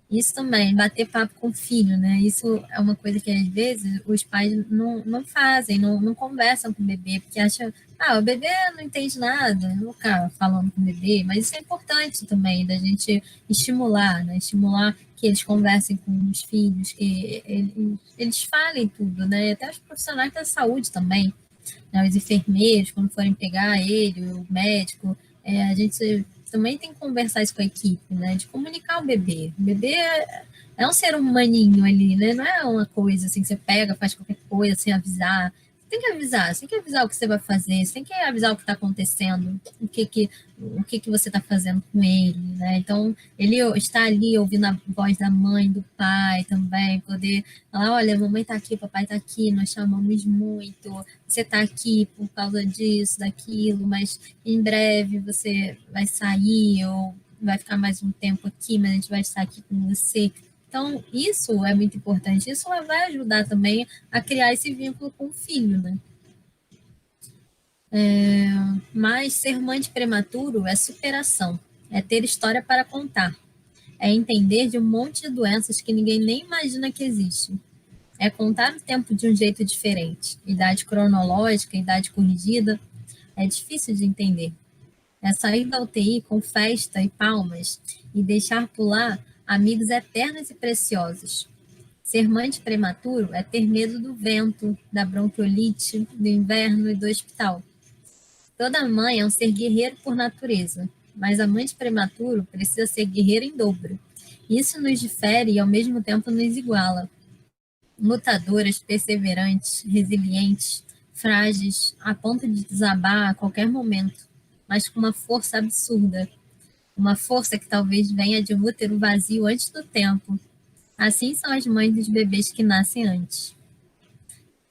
Isso também, bater papo com o filho, né? Isso é uma coisa que às vezes os pais não fazem, não conversam com o bebê, porque acham, o bebê não entende nada, não vou ficar falando com o bebê, mas isso é importante também, da gente estimular, né? Estimular que eles conversem com os filhos, que eles falem tudo, né? E até os profissionais da saúde também, né? Os enfermeiros, quando forem pegar ele, o médico, a gente também tem que conversar isso com a equipe, né? De comunicar o bebê. O bebê é um ser humaninho ali, né? Não é uma coisa assim que você pega, faz qualquer coisa sem avisar. Você tem que avisar o que você vai fazer, você tem que avisar o que está acontecendo, o que você está fazendo com ele, né? Então, ele está ali ouvindo a voz da mãe, do pai também, poder falar, olha, mamãe está aqui, papai está aqui, nós chamamos muito, você está aqui por causa disso, daquilo, mas em breve você vai sair ou vai ficar mais um tempo aqui, mas a gente vai estar aqui com você. Então, isso é muito importante. Isso vai ajudar também a criar esse vínculo com o filho, né? Mas ser mãe de prematuro é superação, é ter história para contar, é entender de um monte de doenças que ninguém nem imagina que existem. É contar o tempo de um jeito diferente. Idade cronológica, idade corrigida, é difícil de entender. É sair da UTI com festa e palmas e deixar pular amigos eternos e preciosos. Ser mãe de prematuro é ter medo do vento, da bronquiolite, do inverno e do hospital. Toda mãe é um ser guerreiro por natureza, mas a mãe de prematuro precisa ser guerreira em dobro. Isso nos difere e ao mesmo tempo nos iguala. Lutadoras, perseverantes, resilientes, frágeis, a ponto de desabar a qualquer momento, mas com uma força absurda. Uma força que talvez venha de um útero vazio antes do tempo. Assim são as mães dos bebês que nascem antes.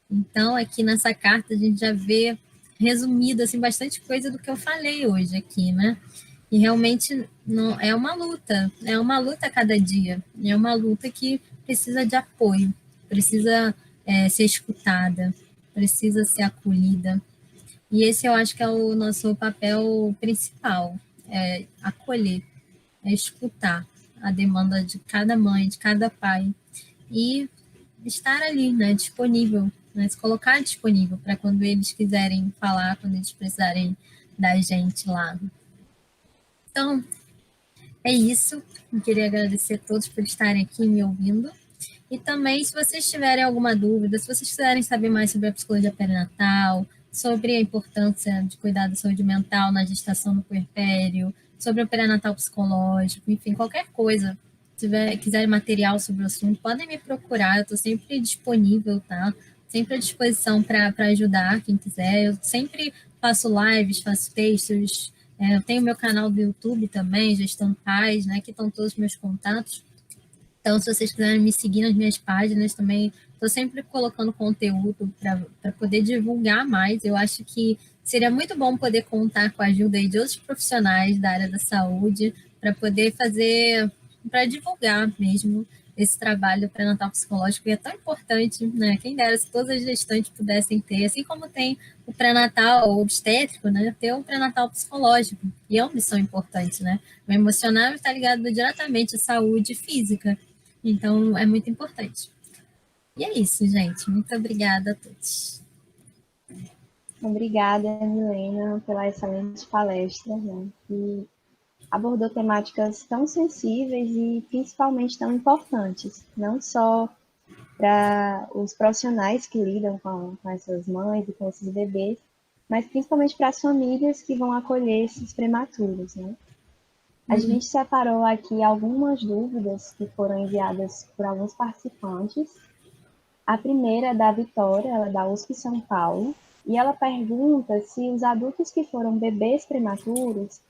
Então, aqui nessa carta, a gente já vê resumido assim, bastante coisa do que eu falei hoje aqui, né? E realmente não, é uma luta a cada dia. É uma luta que precisa de apoio, precisa ser escutada, precisa ser acolhida. E esse eu acho que é o nosso papel principal, é acolher, é escutar a demanda de cada mãe, de cada pai, e estar ali, né, disponível, né, se colocar disponível para quando eles quiserem falar, quando eles precisarem da gente lá. Então, é isso. Eu queria agradecer a todos por estarem aqui me ouvindo. E também, se vocês tiverem alguma dúvida, se vocês quiserem saber mais sobre a psicologia perinatal, sobre a importância de cuidar da saúde mental na gestação no puerpério, sobre o perinatal psicológico, enfim, qualquer coisa, se quiserem material sobre o assunto, podem me procurar, eu estou sempre disponível, tá? Sempre à disposição para ajudar quem quiser. Eu sempre faço lives, faço textos, eu tenho meu canal do YouTube também, Gestão Paz, né? Aqui estão todos os meus contatos. Então, se vocês quiserem me seguir nas minhas páginas também, estou sempre colocando conteúdo para poder divulgar mais. Eu acho que seria muito bom poder contar com a ajuda de outros profissionais da área da saúde para poder fazer, para divulgar mesmo esse trabalho pré-natal psicológico, que é tão importante, né? Quem dera se todas as gestantes pudessem ter, assim como tem o pré-natal obstétrico, né? Ter um pré-natal psicológico, e é uma missão importante, né? O emocional está ligado diretamente à saúde física. Então, é muito importante. E é isso, gente. Muito obrigada a todos. Obrigada, Milena, pela excelente palestra, né, que abordou temáticas tão sensíveis e principalmente tão importantes, não só para os profissionais que lidam com essas mães e com esses bebês, mas principalmente para as famílias que vão acolher esses prematuros, né? A gente separou aqui algumas dúvidas que foram enviadas por alguns participantes. A primeira é da Vitória, ela é da USP São Paulo, e ela pergunta se os adultos que foram bebês prematuros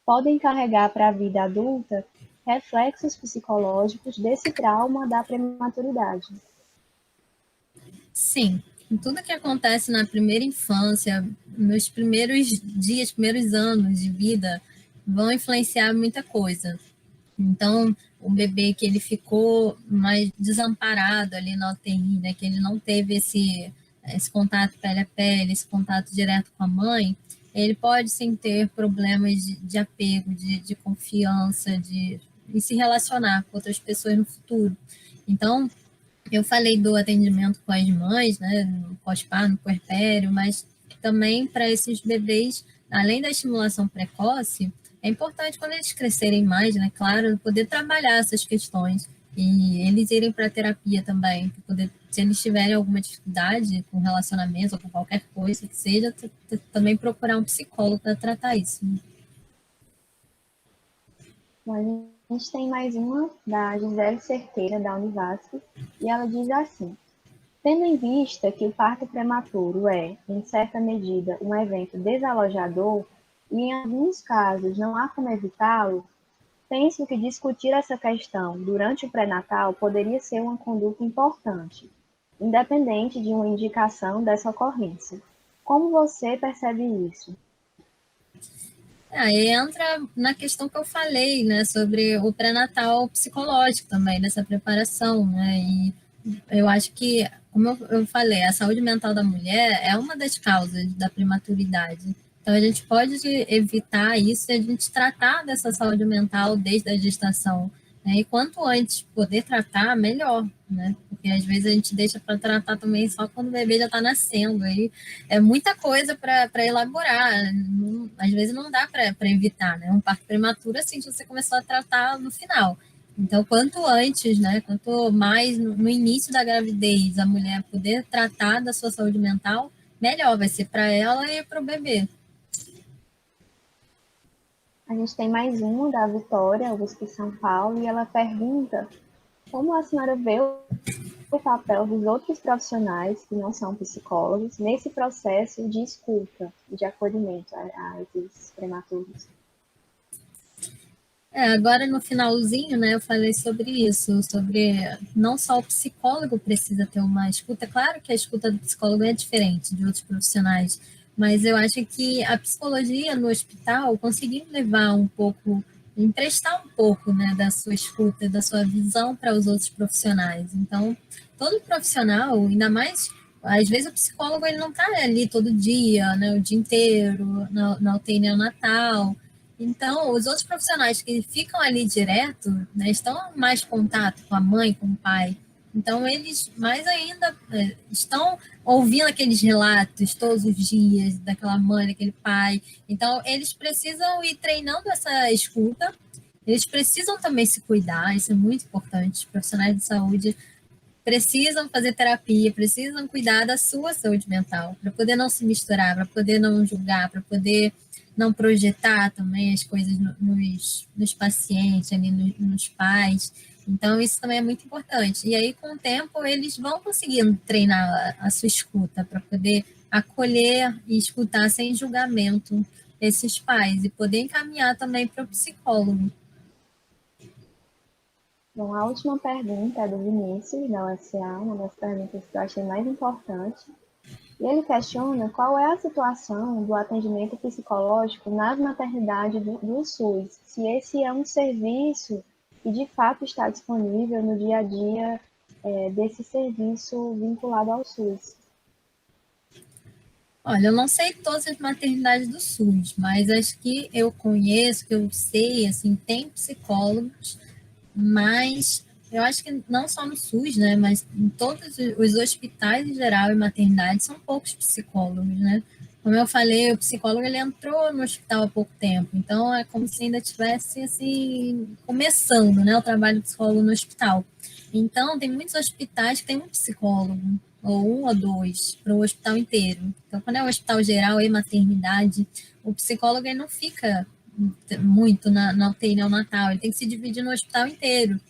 podem carregar para a vida adulta reflexos psicológicos desse trauma da prematuridade. Sim, tudo que acontece na primeira infância, nos primeiros dias, primeiros anos de vida, vão influenciar muita coisa. Então, o bebê que ele ficou mais desamparado ali na UTI, né, que ele não teve esse contato pele a pele, esse contato direto com a mãe, ele pode sim ter problemas de apego, de confiança, de se relacionar com outras pessoas no futuro. Então, eu falei do atendimento com as mães, né, no pós-parto, no puerpério, mas também para esses bebês, além da estimulação precoce, é importante quando eles crescerem mais, né, claro, poder trabalhar essas questões e eles irem para a terapia também, poder, se eles tiverem alguma dificuldade com relacionamento ou com qualquer coisa que seja, também procurar um psicólogo para tratar isso. Bom, a gente tem mais uma da Gisele Cerqueira, da Univasf, e ela diz assim: tendo em vista que o parto prematuro é, em certa medida, um evento desalojador, e em alguns casos não há como evitá-lo, penso que discutir essa questão durante o pré-natal poderia ser uma conduta importante, independente de uma indicação dessa ocorrência. Como você percebe isso? Aí entra na questão que eu falei, né, sobre o pré-natal psicológico também, nessa preparação, né, e eu acho que, como eu falei, a saúde mental da mulher é uma das causas da prematuridade. Então, a gente pode evitar isso e a gente tratar dessa saúde mental desde a gestação, né, e quanto antes poder tratar, melhor, né, porque às vezes a gente deixa para tratar também só quando o bebê já está nascendo, aí é muita coisa para elaborar, às vezes não dá para evitar, né, um parto prematuro assim, se você começou a tratar no final. Então, quanto antes, né, quanto mais no início da gravidez a mulher poder tratar da sua saúde mental, melhor vai ser para ela e para o bebê. A gente tem mais uma da Vitória, USP São Paulo, e ela pergunta como a senhora vê o papel dos outros profissionais que não são psicólogos nesse processo de escuta e de acolhimento a esses prematuros. Agora no finalzinho, né, eu falei sobre isso, sobre não só o psicólogo precisa ter uma escuta, claro que a escuta do psicólogo é diferente de outros profissionais, mas eu acho que a psicologia no hospital conseguiu levar um pouco, emprestar um pouco, né, da sua escuta, da sua visão para os outros profissionais. Então, todo profissional, ainda mais, às vezes o psicólogo ele não está ali todo dia, né, o dia inteiro, na UTI neonatal. Então, os outros profissionais que ficam ali direto, né, estão mais em contato com a mãe, com o pai. Então, eles mais ainda estão ouvindo aqueles relatos todos os dias daquela mãe, daquele pai. Então, eles precisam ir treinando essa escuta. Eles precisam também se cuidar, isso é muito importante. Os profissionais de saúde precisam fazer terapia, precisam cuidar da sua saúde mental, para poder não se misturar, para poder não julgar, para poder não projetar também as coisas nos pacientes, ali nos pais. Então, isso também é muito importante. E aí, com o tempo, eles vão conseguindo treinar a sua escuta para poder acolher e escutar sem julgamento esses pais e poder encaminhar também para o psicólogo. Bom, a última pergunta é do Vinícius, da UFCA, uma das perguntas que eu achei mais importante. E ele questiona qual é a situação do atendimento psicológico nas maternidades do SUS, se esse é um serviço que de fato está disponível no dia a dia desse serviço vinculado ao SUS. Olha, eu não sei todas as maternidades do SUS, mas as que eu conheço, que eu sei, assim, tem psicólogos, mas eu acho que não só no SUS, né, mas em todos os hospitais em geral e maternidades são poucos psicólogos, né? Como eu falei, o psicólogo ele entrou no hospital há pouco tempo, então é como se ainda tivesse assim começando, né, o trabalho do psicólogo no hospital. Então tem muitos hospitais que tem um psicólogo ou um ou dois para o hospital inteiro. Então quando é um hospital geral e maternidade, o psicólogo ele não fica muito na UTI neonatal, ele tem que se dividir no hospital inteiro.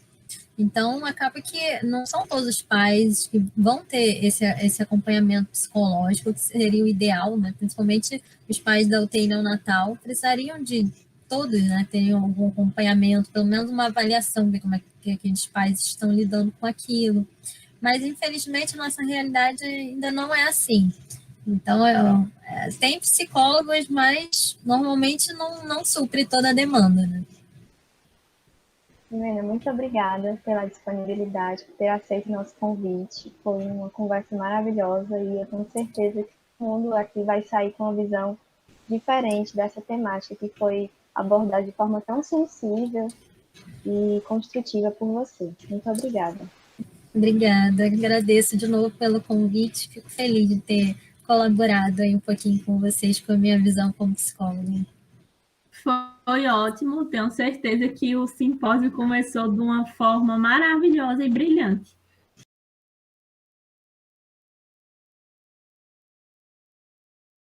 Então, acaba que não são todos os pais que vão ter esse acompanhamento psicológico, que seria o ideal, né? Principalmente os pais da UTI neonatal precisariam de todos, né? Teriam algum acompanhamento, pelo menos uma avaliação, ver como é que aqueles pais estão lidando com aquilo. Mas, infelizmente, nossa realidade ainda não é assim. Então, tem psicólogos, mas normalmente não supre toda a demanda, né? Helena, muito obrigada pela disponibilidade, por ter aceito o nosso convite. Foi uma conversa maravilhosa e eu tenho certeza que todo mundo aqui vai sair com uma visão diferente dessa temática que foi abordada de forma tão sensível e construtiva por você. Muito obrigada. Obrigada, agradeço de novo pelo convite, fico feliz de ter colaborado aí um pouquinho com vocês, com a minha visão como psicóloga. Foi ótimo, tenho certeza que o simpósio começou de uma forma maravilhosa e brilhante.